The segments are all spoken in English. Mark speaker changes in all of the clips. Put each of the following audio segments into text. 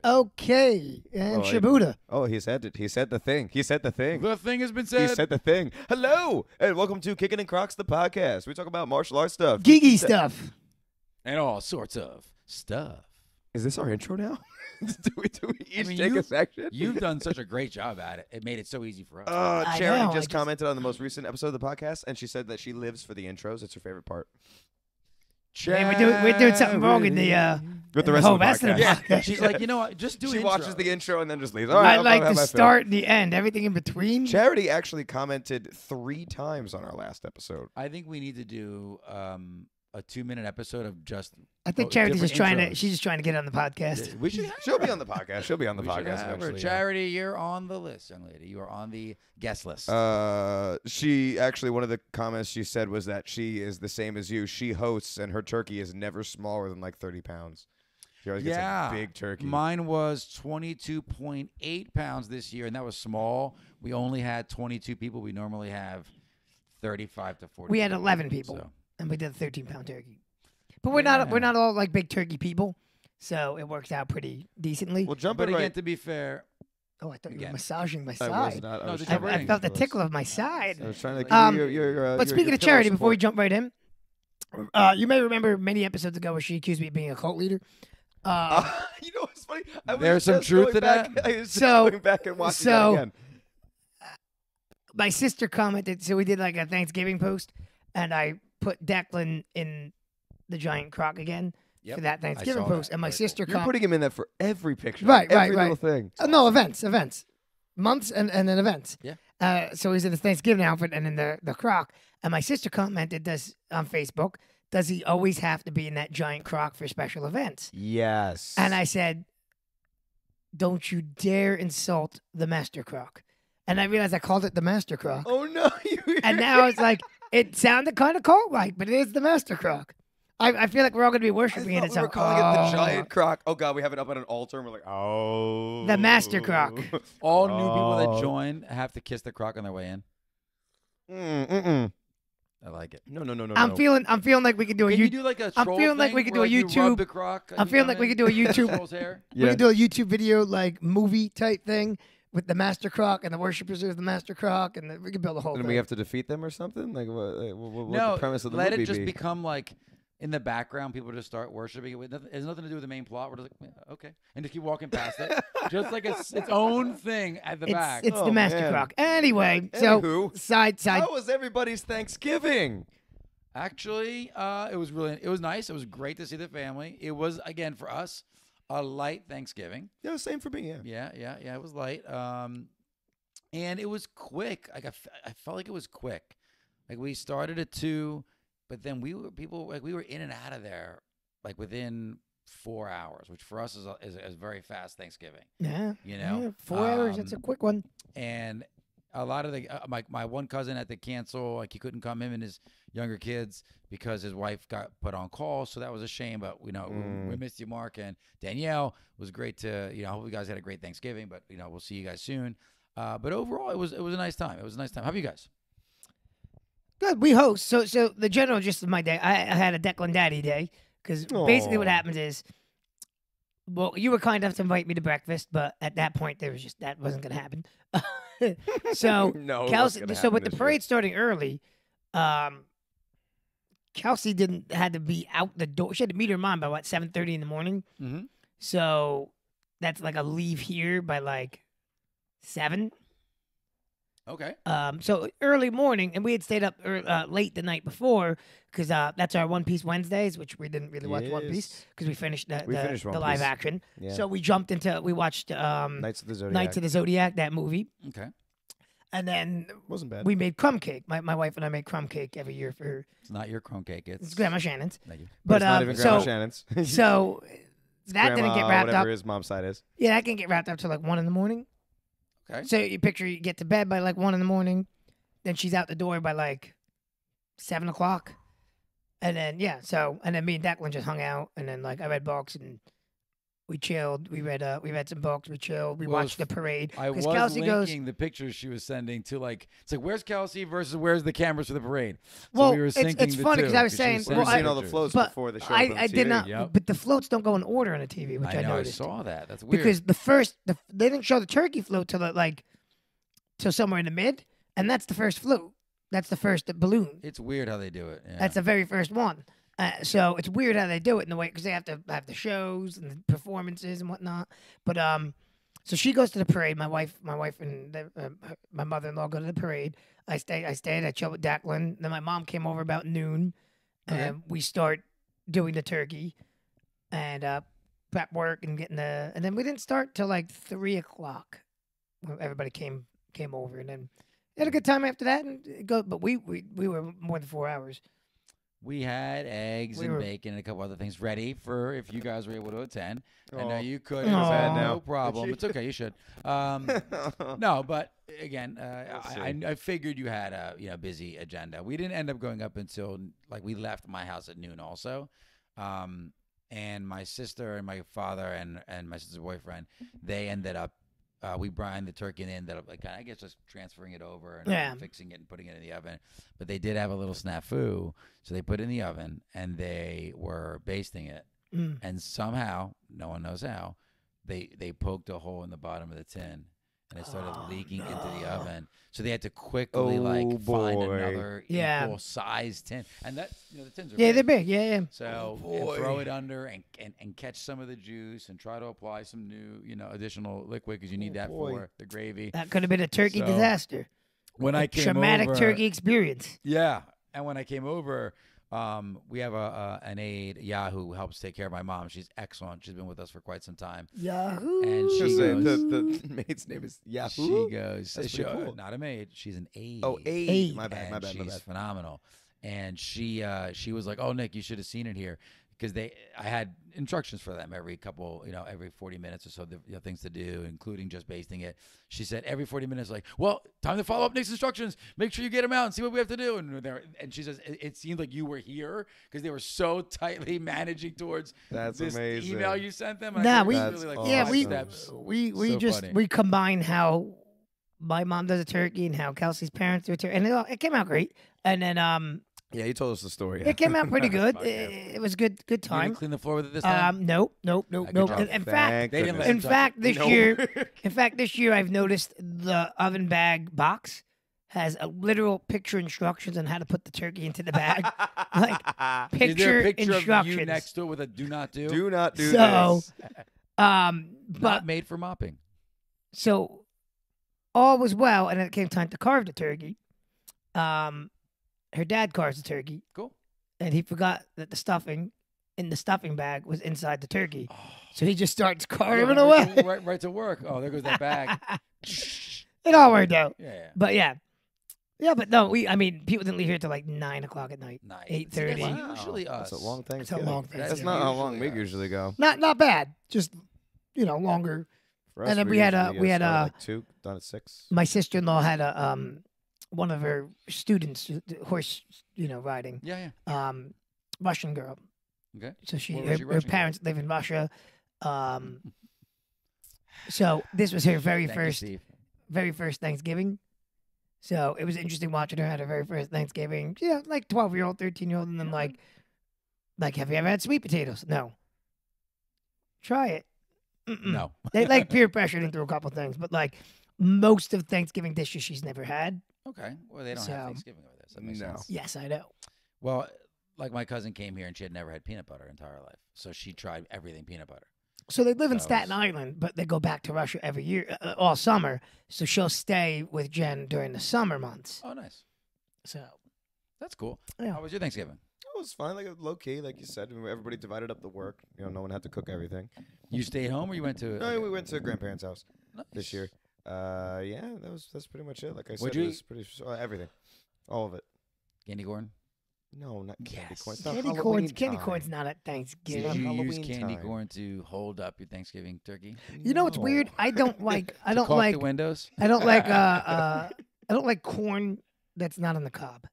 Speaker 1: Okay, and Shibuda.
Speaker 2: He said it. He said the thing. He said the thing.
Speaker 3: The thing has been said.
Speaker 2: He said the thing. Hello, and welcome to Kickin and Crocs, the podcast. We talk about martial arts stuff.
Speaker 1: Geeky stuff.
Speaker 3: And all sorts of stuff.
Speaker 2: Is this our intro now? do we each take a section?
Speaker 3: You've done such a great job at it. It made it so easy for us.
Speaker 2: Charity just commented on the most recent episode of the podcast, and she said that she lives for the intros. It's her favorite part.
Speaker 1: Hey, we're doing something wrong in the
Speaker 2: with the rest of the podcast.
Speaker 3: Yeah. She's like, you know what? Just do.
Speaker 2: She
Speaker 3: intro.
Speaker 2: watches the intro and then just leaves. All right,
Speaker 1: I like the start and the end, everything in between.
Speaker 2: Charity actually commented 3 times on our last episode.
Speaker 3: I think we need to do a 2-minute episode of just.
Speaker 1: I think Charity's just trying to. She's just trying to get on the podcast.
Speaker 3: We should.
Speaker 2: She'll be on the podcast. She'll be on the podcast eventually.
Speaker 3: Charity, you're on the list, young lady. You are on the guest list.
Speaker 2: She actually, one of the comments she said was that she is the same as you. She hosts, and her turkey is never smaller than like 30 pounds. She always gets a big turkey.
Speaker 3: Mine was 22.8 pounds this year, and that was small. We only had 22 people. We normally have 35 to 40.
Speaker 1: We had 11 people, and we did a 13-pound turkey. But we're not all like big turkey people, so it works out pretty decently.
Speaker 2: Well,
Speaker 3: but again, to be fair.
Speaker 1: Oh, I thought you were massaging my
Speaker 2: I
Speaker 1: side.
Speaker 2: was not.
Speaker 1: I felt the tickle of my side.
Speaker 2: I was trying to
Speaker 1: but speaking of Charity, before we jump right in, you may remember many episodes ago where she accused me of being a cult leader.
Speaker 2: You know what's funny?
Speaker 3: There's some truth to that.
Speaker 2: I was going back and watching that again.
Speaker 1: My sister commented, so we did like a Thanksgiving post, and I put Declan in the giant croc again for that Thanksgiving post, and my sister
Speaker 2: You're putting him in that for every picture.
Speaker 1: Right.
Speaker 2: Every little thing.
Speaker 1: No, events. Months and then events.
Speaker 3: Yeah.
Speaker 1: So he's in his Thanksgiving outfit and in the croc. And my sister commented on Facebook, does he always have to be in that giant croc for special events?
Speaker 2: Yes.
Speaker 1: And I said, don't you dare insult the Master Croc. And I realized I called it the Master Croc.
Speaker 2: Oh, no.
Speaker 1: And now it's like, it sounded kind of cult-like, but it is the Master Croc. I feel like we're all going to be worshiping it.
Speaker 2: We were calling it the giant croc. Oh, God, we have it up on an altar, and we're like, oh.
Speaker 1: The Master Croc.
Speaker 3: All new people that join have to kiss the croc on their way in. I like it.
Speaker 2: No.
Speaker 1: I'm feeling like we could do a.
Speaker 3: Can you do like a troll
Speaker 1: I'm feeling like we could do a YouTube.
Speaker 3: The croc
Speaker 1: I'm feeling like we could do a YouTube. We could do a YouTube video like movie type thing with the Master Croc and the worshippers of the Master Croc, and we could build a whole.
Speaker 2: And
Speaker 1: thing.
Speaker 2: we have to defeat them or something. Like what
Speaker 3: no,
Speaker 2: the premise of the
Speaker 3: movie
Speaker 2: movie
Speaker 3: let it just
Speaker 2: be?
Speaker 3: become like. In the background, people just start worshiping it. It has nothing to do with the main plot. We're just like, okay. And just keep walking past it. Just like its own thing at the back.
Speaker 1: It's the Master Croc. Anyway, so side.
Speaker 2: How was everybody's Thanksgiving?
Speaker 3: Actually, it was nice. It was great to see the family. It was, again, for us, a light Thanksgiving.
Speaker 2: Yeah, same for me,
Speaker 3: Yeah, it was light. And it was quick. Like I felt like it was quick. Like we started at 2. But then we were in and out of there like within 4 hours, which for us is very fast Thanksgiving.
Speaker 1: Yeah,
Speaker 3: you know,
Speaker 1: yeah, 4 hours. That's a quick one.
Speaker 3: And a lot of the my one cousin had to cancel, like he couldn't come, him and his younger kids, because his wife got put on call, so that was a shame. But we missed you, Mark and Danielle. It was great to I hope you guys had a great Thanksgiving. But we'll see you guys soon. But overall, it was a nice time. It was a nice time. How about you guys?
Speaker 1: Good. We host. So the general gist of my day, I had a Declan Daddy day, because basically what happens is, well, you were kind enough to invite me to breakfast, but at that point that wasn't going to happen. So
Speaker 2: no,
Speaker 1: Kelsey. So with the parade starting early, Kelsey had to be out the door. She had to meet her mom by 7:30 in the morning.
Speaker 3: Mm-hmm.
Speaker 1: So that's like a leave here by like 7.
Speaker 3: Okay.
Speaker 1: So early morning, and we had stayed up late the night before, because that's our One Piece Wednesdays, which we didn't really watch One Piece because we finished the live action. Yeah. So we watched
Speaker 2: Knights of the Zodiac.
Speaker 1: Knights of the Zodiac, that movie.
Speaker 3: Okay.
Speaker 1: And then
Speaker 2: wasn't bad.
Speaker 1: We made crumb cake. My wife and I make crumb cake every year for her.
Speaker 3: It's not your crumb cake. It's
Speaker 1: Grandma Shannon's.
Speaker 3: Thank you.
Speaker 1: But
Speaker 2: it's not even Grandma Shannon's.
Speaker 1: So that didn't get wrapped up.
Speaker 2: Whatever his mom's side is.
Speaker 1: Yeah, that didn't get wrapped up till like 1 in the morning.
Speaker 3: Okay.
Speaker 1: So you get to bed by like 1 in the morning, then she's out the door by like 7 o'clock, and then and then me and Declan just hung out, and then like I read books, and We chilled. We read some books. We chilled. We
Speaker 3: Well,
Speaker 1: watched the parade.
Speaker 3: I was
Speaker 1: Kelsey
Speaker 3: linking the pictures she was sending to it's like where's Kelsey versus where's the cameras for the parade. So
Speaker 1: Well,
Speaker 3: we were syncing
Speaker 1: it's
Speaker 3: the
Speaker 1: funny
Speaker 3: two,
Speaker 1: because I was
Speaker 3: she
Speaker 1: saying,
Speaker 3: sending
Speaker 2: Well,
Speaker 1: well,
Speaker 2: seen all the
Speaker 3: pictures.
Speaker 2: floats
Speaker 1: but
Speaker 2: before the show. on
Speaker 1: I did
Speaker 2: TV.
Speaker 1: not.
Speaker 3: Yep.
Speaker 1: But the floats don't go in order on the TV, which I
Speaker 3: know.
Speaker 1: noticed.
Speaker 3: I saw that. That's weird.
Speaker 1: Because they didn't show the turkey float till somewhere in the mid, and that's the first float. That's the first balloon.
Speaker 3: It's weird how they do it. Yeah.
Speaker 1: That's the very first one. So it's weird how they do it in the way because they have to have the shows and the performances and whatnot. But so she goes to the parade. My wife, and my mother-in-law go to the parade. I stayed. I chilled with Declan. Then my mom came over about noon, and we start doing the turkey and prep work and and then we didn't start till like 3:00. Everybody came over and then had a good time after that but we were more than 4 hours.
Speaker 3: We had eggs and bacon and a couple other things ready for if you guys were able to attend. I know you could. No problem. It's okay. You should. No, but again, I figured you had a busy agenda. We didn't end up going up until we left my house at noon also. And my sister and my father and my sister's boyfriend, they ended up we brined the turkey and ended up I guess just transferring it over and fixing it and putting it in the oven. But they did have a little snafu, so they put it in the oven and they were basting it. And somehow, no one knows how, they poked a hole in the bottom of the tin and it started leaking into the oven. So they had to quickly find another equal size tin. And that the tins are big.
Speaker 1: They're big. Yeah.
Speaker 3: So and throw it under and catch some of the juice and try to apply some new additional liquid because you need that for the gravy.
Speaker 1: That could have been a turkey disaster.
Speaker 3: When I came
Speaker 1: traumatic
Speaker 3: over,
Speaker 1: turkey experience.
Speaker 3: Yeah, and when I came over. We have an aide, Yahoo, who helps take care of my mom. She's excellent. She's been with us for quite some time.
Speaker 1: Yahoo.
Speaker 3: And she goes,
Speaker 2: the maid's name is Yahoo.
Speaker 3: She goes,
Speaker 2: That's pretty cool.
Speaker 3: Not a maid. She's an aide.
Speaker 2: Oh, aide. My
Speaker 3: And
Speaker 2: bad.
Speaker 3: She's phenomenal. And she was like, "Oh, Nick, you should have seen it here." Because I had instructions for them every 40 minutes or so, the things to do, including just basting it. She said every 40 minutes, well, time to follow up Nick's instructions. Make sure you get them out and see what we have to do. And she says, it seemed like you were here because they were so tightly managing towards this
Speaker 2: amazing.
Speaker 3: email you sent them.
Speaker 1: We combine how my mom does a turkey and how Kelsey's parents do a turkey, and it came out great. And then
Speaker 2: yeah, you told us the story.
Speaker 1: It came out pretty good. It was good time.
Speaker 3: You didn't clean the floor with it this time?
Speaker 1: Nope. In fact, this year I've noticed the oven bag box has a literal picture instructions on how to put the turkey into the bag. Picture
Speaker 3: Is there a picture
Speaker 1: instructions
Speaker 3: of you next to it with a do not do?
Speaker 2: Do not do
Speaker 1: this.
Speaker 3: Not
Speaker 1: But
Speaker 3: made for mopping.
Speaker 1: So all was well, and then it came time to carve the turkey. Her dad carves the turkey.
Speaker 3: Cool.
Speaker 1: And he forgot that the stuffing in the stuffing bag was inside the turkey. Oh. So he just starts carving away.
Speaker 3: Right to work. Oh, there goes that bag.
Speaker 1: It all worked out.
Speaker 3: Yeah.
Speaker 1: But yeah. Yeah, but no, people didn't leave here till 9 o'clock at night. 8:30.
Speaker 3: Wow. Usually us.
Speaker 2: That's a long thing.
Speaker 1: It's a long thing.
Speaker 2: That's not how long we usually go.
Speaker 1: Not bad. Just longer.
Speaker 2: For us,
Speaker 1: and then we had
Speaker 2: like 2, done at 6.
Speaker 1: My sister-in-law had one of her students, horse, riding.
Speaker 3: Yeah.
Speaker 1: Russian girl.
Speaker 3: Okay.
Speaker 1: So her parents live in Russia. So this was her very first Thanksgiving. So it was interesting watching her at her very first Thanksgiving. 12-year-old, 13-year-old, and then like, have you ever had sweet potatoes? No. Try it.
Speaker 3: No.
Speaker 1: They peer pressured into a couple things, but most of Thanksgiving dishes she's never had.
Speaker 3: Okay. Well, they don't have Thanksgiving over there, so that makes sense.
Speaker 1: Yes, I know.
Speaker 3: Well, my cousin came here and she had never had peanut butter her entire life, so she tried everything peanut butter.
Speaker 1: So they live in Staten Island, but they go back to Russia every year, all summer. So she'll stay with Jen during the summer months.
Speaker 3: Oh, nice.
Speaker 1: So
Speaker 3: that's cool.
Speaker 1: Yeah.
Speaker 3: How was your Thanksgiving?
Speaker 2: It was fine, low key, like you said. Everybody divided up the work. No one had to cook everything.
Speaker 3: You stayed home, or you went to?
Speaker 2: No, we went to grandparents' house
Speaker 3: Nice.
Speaker 2: this year. That's pretty much it. Like I said, it was pretty everything, all of it.
Speaker 3: Candy corn?
Speaker 2: No, not candy corn. It's not
Speaker 1: Candy corn's not at Thanksgiving.
Speaker 3: Did you use
Speaker 2: Halloween
Speaker 3: candy
Speaker 2: time.
Speaker 3: corn to hold up your Thanksgiving turkey?
Speaker 1: You know what's weird? I don't like. I don't
Speaker 3: Caulk
Speaker 1: like
Speaker 3: the windows.
Speaker 1: I don't like. I don't like corn that's not on the cob.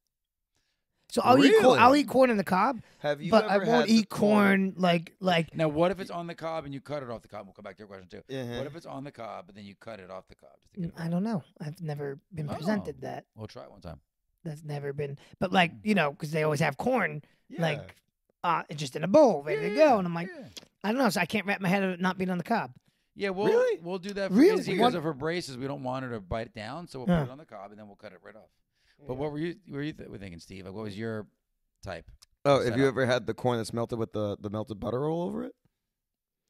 Speaker 1: So I'll eat corn.
Speaker 2: Really?
Speaker 1: I'll eat corn in the cob,
Speaker 2: Have you
Speaker 1: but I
Speaker 2: ever
Speaker 1: won't
Speaker 2: had the
Speaker 1: eat corn like.
Speaker 3: Now, what if it's on the cob and you cut it off the cob? We'll come back to your question too.
Speaker 2: Uh-huh.
Speaker 3: What if it's on the cob and then you cut it off the cob? Just to get it
Speaker 1: I
Speaker 3: right?
Speaker 1: don't know. I've never been presented
Speaker 3: Oh.
Speaker 1: that.
Speaker 3: We'll try it one time.
Speaker 1: That's never been. But like because they always have corn
Speaker 2: Yeah.
Speaker 1: like just in a bowl ready to go, and I'm like,
Speaker 3: yeah.
Speaker 1: I don't know. So I can't wrap my head of it not being on the cob.
Speaker 3: Yeah, we'll
Speaker 2: Really?
Speaker 3: we'll do that for
Speaker 1: Really?
Speaker 3: Izzy because of her braces. We don't want her to bite it down, so we'll
Speaker 1: Huh.
Speaker 3: put it on the cob and then we'll cut it right off. But what were you thinking, Steve? Like, what was your type?
Speaker 2: Oh, have you
Speaker 3: setup?
Speaker 2: ever had the corn that's melted with the melted butter all over it?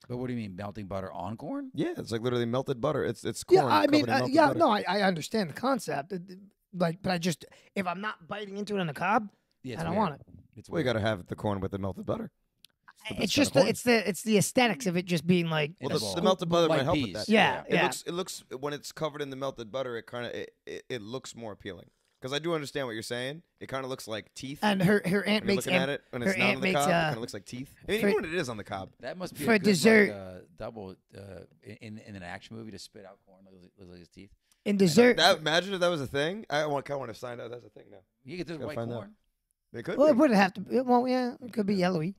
Speaker 3: But what do you mean, melting butter on corn?
Speaker 2: Yeah, it's like literally melted butter. It's corn.
Speaker 1: Yeah, I mean,
Speaker 2: covered in melted
Speaker 1: yeah,
Speaker 2: butter.
Speaker 1: no, I understand the concept. But I just if I'm not biting into it on the cob,
Speaker 3: Yeah,
Speaker 1: I don't want it.
Speaker 3: It's
Speaker 2: Well, you
Speaker 3: weird.
Speaker 2: got to have the corn with the melted butter.
Speaker 1: It's just it's the aesthetics of it just being like
Speaker 2: Well,
Speaker 3: In a
Speaker 2: the
Speaker 3: bowl.
Speaker 2: melted butter
Speaker 3: Like
Speaker 2: might help with
Speaker 3: peas.
Speaker 2: that.
Speaker 1: Yeah, yeah.
Speaker 2: It looks when it's covered in the melted butter, it kind of it looks more appealing. Because I do understand what you're saying. It kind of looks like teeth.
Speaker 1: and her aunt
Speaker 2: when you're
Speaker 1: makes
Speaker 2: looking at it when it's
Speaker 1: her
Speaker 2: not
Speaker 1: aunt
Speaker 2: on the
Speaker 1: makes,
Speaker 2: cob, it kind of looks like teeth. I mean,
Speaker 1: for-
Speaker 2: even when it is on the cob.
Speaker 3: That must be
Speaker 1: for
Speaker 3: a good,
Speaker 1: dessert-
Speaker 3: like, double in an action movie to spit out corn like his teeth.
Speaker 1: in dessert.
Speaker 2: Imagine if that was a thing. I kind of want to find out that's a thing now.
Speaker 3: You get this
Speaker 2: Gotta
Speaker 3: white
Speaker 2: find out.
Speaker 3: corn.
Speaker 2: They could.
Speaker 1: Well, it
Speaker 2: be.
Speaker 1: wouldn't have to. Well, yeah, it could be yellowy.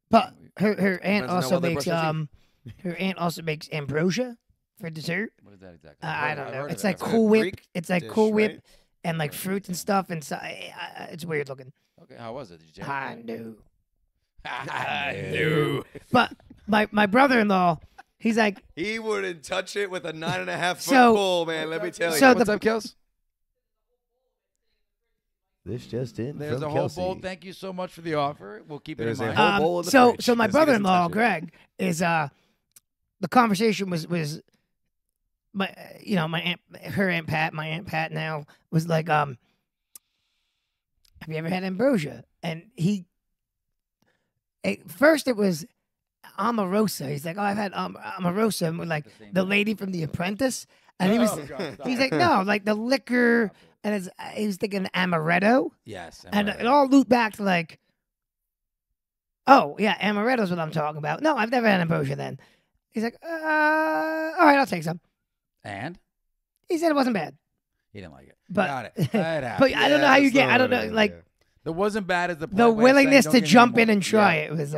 Speaker 1: But her aunt
Speaker 2: Depends on how
Speaker 1: also
Speaker 2: well they
Speaker 1: makes
Speaker 2: brush their
Speaker 1: her aunt also makes ambrosia for dessert.
Speaker 3: What is that exactly?
Speaker 1: I
Speaker 3: I've
Speaker 1: don't
Speaker 3: heard
Speaker 1: know.
Speaker 3: of
Speaker 1: It's
Speaker 3: it.
Speaker 1: like
Speaker 3: I've heard
Speaker 1: Cool
Speaker 3: of it.
Speaker 1: Whip.
Speaker 2: Greek
Speaker 1: It's like
Speaker 2: dish,
Speaker 1: Cool Whip
Speaker 2: right?
Speaker 1: and like fruits and stuff, and so it's weird looking.
Speaker 3: Okay, how was it? Did you check?
Speaker 1: I knew.
Speaker 3: I knew.
Speaker 1: But my brother-in-law, he's like,
Speaker 2: He wouldn't touch it with a 9.5 foot
Speaker 1: So-
Speaker 2: pole, man. Let me tell you.
Speaker 1: So
Speaker 3: What's up, Kels?
Speaker 2: This just in
Speaker 3: There's a whole bowl. Thank you so much for the offer. We'll keep
Speaker 2: There's
Speaker 3: it in
Speaker 2: a
Speaker 3: mind.
Speaker 2: whole bowl in the
Speaker 1: so
Speaker 2: fridge,
Speaker 1: so my
Speaker 2: 'cause he doesn't
Speaker 1: brother-in-law
Speaker 2: touch it.
Speaker 1: Greg is the conversation was my my aunt, her aunt Pat, my aunt Pat now was like have you ever had ambrosia? And at first it was Omarosa. He's like, oh, I've had Omarosa, and we're like the lady from The Apprentice, and he was
Speaker 3: Oh, God, stop.
Speaker 1: he's like, no, like the liquor, and he was thinking amaretto.
Speaker 3: Yes.
Speaker 1: And
Speaker 3: right.
Speaker 1: it all looped back to like, oh, yeah, amaretto's what I'm talking about. No, I've never had ambrosia then. He's like, all right, I'll take some.
Speaker 3: And
Speaker 1: He said it wasn't bad.
Speaker 3: he didn't like it.
Speaker 1: But,
Speaker 3: Got it. It happened.
Speaker 1: but I don't know how you get, I don't know,
Speaker 2: Yeah.
Speaker 1: like
Speaker 3: It wasn't bad as the
Speaker 1: the willingness to jump in and try
Speaker 3: it.
Speaker 1: it was,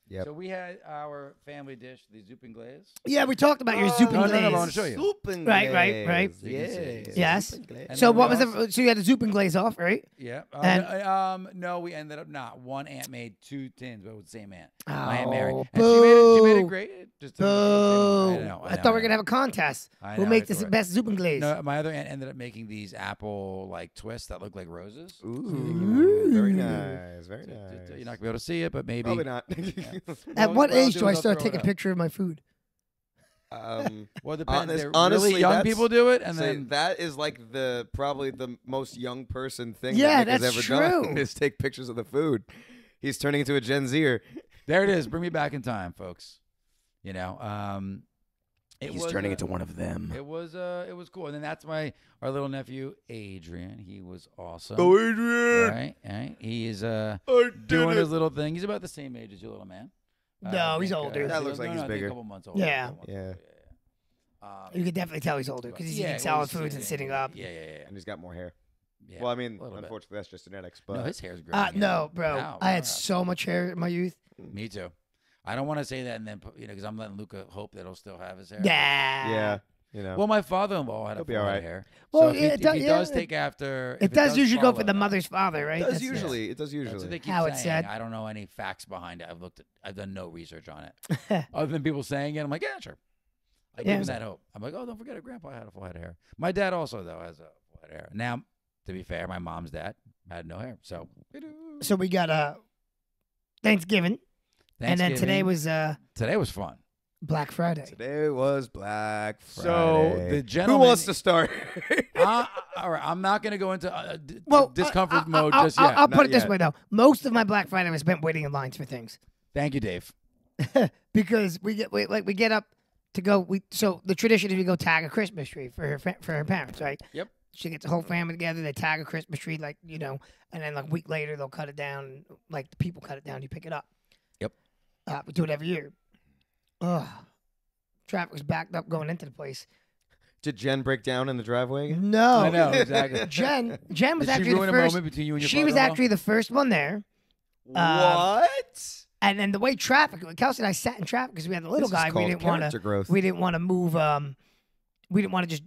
Speaker 2: Yep.
Speaker 3: So we had our family dish, the Zupen Glaze.
Speaker 1: yeah, we talked about your
Speaker 2: Oh,
Speaker 1: Zupen
Speaker 3: no, no,
Speaker 1: glaze.
Speaker 3: no, I wanna show you.
Speaker 2: Zupen
Speaker 1: Right, right,
Speaker 2: glaze.
Speaker 1: right.
Speaker 3: So you can see.
Speaker 1: Yes.
Speaker 2: Zupen glaze.
Speaker 3: And
Speaker 1: So
Speaker 3: then
Speaker 1: what
Speaker 3: we
Speaker 1: was the, so you had the Zupen glaze off, right?
Speaker 3: Yeah.
Speaker 1: And-
Speaker 3: No, we ended up not. One aunt made 2 tins, but with the same aunt. My aunt Mary.
Speaker 1: Oh,
Speaker 3: And she made it
Speaker 1: boo.
Speaker 3: great. Just
Speaker 1: Boo. I thought we were going to have a contest. Who makes the best Zupen glaze?
Speaker 3: No, my other aunt ended up making these apple like twists that look like roses.
Speaker 2: Ooh, very
Speaker 1: Ooh.
Speaker 2: nice, very nice.
Speaker 3: You're not gonna be able to see it, but maybe.
Speaker 2: Probably not.
Speaker 1: At what
Speaker 3: I'll
Speaker 1: age
Speaker 3: do
Speaker 1: do I
Speaker 3: is I'll
Speaker 1: start
Speaker 3: throw it
Speaker 1: taking a
Speaker 3: up.
Speaker 1: picture of my food?
Speaker 3: Well, it depends. They're
Speaker 2: honestly,
Speaker 3: really young
Speaker 2: that's-
Speaker 3: people do it, and
Speaker 2: Say,
Speaker 3: then
Speaker 2: that is like probably the most young person thing
Speaker 1: Yeah,
Speaker 2: that Nick
Speaker 1: that's
Speaker 2: has ever done
Speaker 1: true.
Speaker 2: is take pictures of the food. He's turning into a Gen Zer.
Speaker 3: there it is. Bring me back in time, folks. You know, it
Speaker 2: He's
Speaker 3: was,
Speaker 2: turning into one of them.
Speaker 3: It was cool, and then that's our little nephew Adrian. He was awesome.
Speaker 2: Oh, Adrian!
Speaker 3: Right. He is
Speaker 2: I did
Speaker 3: doing
Speaker 2: it.
Speaker 3: his little thing. He's about the same age as your little man.
Speaker 1: No, he's older.
Speaker 2: That looks like
Speaker 3: no,
Speaker 2: he's
Speaker 3: I think
Speaker 2: bigger.
Speaker 3: A couple months older.
Speaker 1: Yeah.
Speaker 3: A couple months
Speaker 2: Yeah.
Speaker 3: older,
Speaker 1: You can definitely tell he's older because he's
Speaker 3: yeah,
Speaker 1: eating solid
Speaker 3: well,
Speaker 1: foods and sitting up.
Speaker 3: Yeah.
Speaker 2: And he's got more hair.
Speaker 3: Yeah.
Speaker 2: Well, I mean,
Speaker 3: a little bit.
Speaker 2: unfortunately, that's just genetics. But
Speaker 3: No, his hair's growing.
Speaker 1: No, bro.
Speaker 3: Wow,
Speaker 1: I had
Speaker 3: wow.
Speaker 1: so much hair in my youth.
Speaker 3: Me too. I don't want to say that and then because I'm letting Luca hope that he'll still have his hair.
Speaker 1: Yeah.
Speaker 2: yeah,
Speaker 3: Well, my father-in-law had
Speaker 2: He'll
Speaker 3: a
Speaker 2: be
Speaker 3: full
Speaker 2: all
Speaker 3: head
Speaker 2: right.
Speaker 3: of hair.
Speaker 1: Well,
Speaker 3: So if
Speaker 1: yeah,
Speaker 3: he does take after,
Speaker 1: It does usually go
Speaker 3: follow
Speaker 1: for the
Speaker 3: that.
Speaker 1: mother's father, right?
Speaker 2: it does
Speaker 1: That's-
Speaker 2: usually. It does
Speaker 3: That's what
Speaker 2: usually.
Speaker 3: they keep
Speaker 1: How
Speaker 3: saying.
Speaker 1: it's said.
Speaker 3: I don't know any facts behind it. I've done no research on it, other than people saying it. I'm like, yeah, sure. I give
Speaker 1: Yeah.
Speaker 3: him that hope. I'm like, oh, don't forget, Grandpa had a full head of hair. My dad also though has a full head of hair. Now, to be fair, my mom's dad had no hair, so.
Speaker 1: So we got Thanksgiving, and then today
Speaker 3: Thanksgiving.
Speaker 1: was
Speaker 3: fun.
Speaker 1: Black Friday.
Speaker 2: Today was Black Friday.
Speaker 3: So the
Speaker 2: Who
Speaker 3: gentleman.
Speaker 2: wants to start?
Speaker 3: All right, I'm not going to go into discomfort mode just yet.
Speaker 1: I'll put
Speaker 2: Not
Speaker 1: it this
Speaker 2: yet.
Speaker 1: way though. Most of my Black Friday was spent waiting in lines for things
Speaker 3: Thank you, Dave.
Speaker 1: because we get up to go. So the tradition is we go tag a Christmas tree for her parents, right?
Speaker 3: Yep.
Speaker 1: She gets the whole family together. They tag a Christmas tree, and then like a week later they'll cut it down. Like the people cut it down, you pick it up.
Speaker 3: Yep.
Speaker 1: We do it every year. Ugh. Traffic was backed up going into the place.
Speaker 2: Did Jen break down in the driveway?
Speaker 1: No,
Speaker 3: I know exactly.
Speaker 1: Jen was
Speaker 3: Did she
Speaker 1: actually
Speaker 3: ruin
Speaker 1: the
Speaker 3: a
Speaker 1: first.
Speaker 3: moment between you and your
Speaker 1: She was
Speaker 3: father-in-law?
Speaker 1: actually the first one there.
Speaker 2: What?
Speaker 1: And then the way traffic, Kelsey and I sat in traffic because we had the little
Speaker 2: This is
Speaker 1: guy.
Speaker 2: called character growth.
Speaker 1: We didn't want to move. We didn't want to just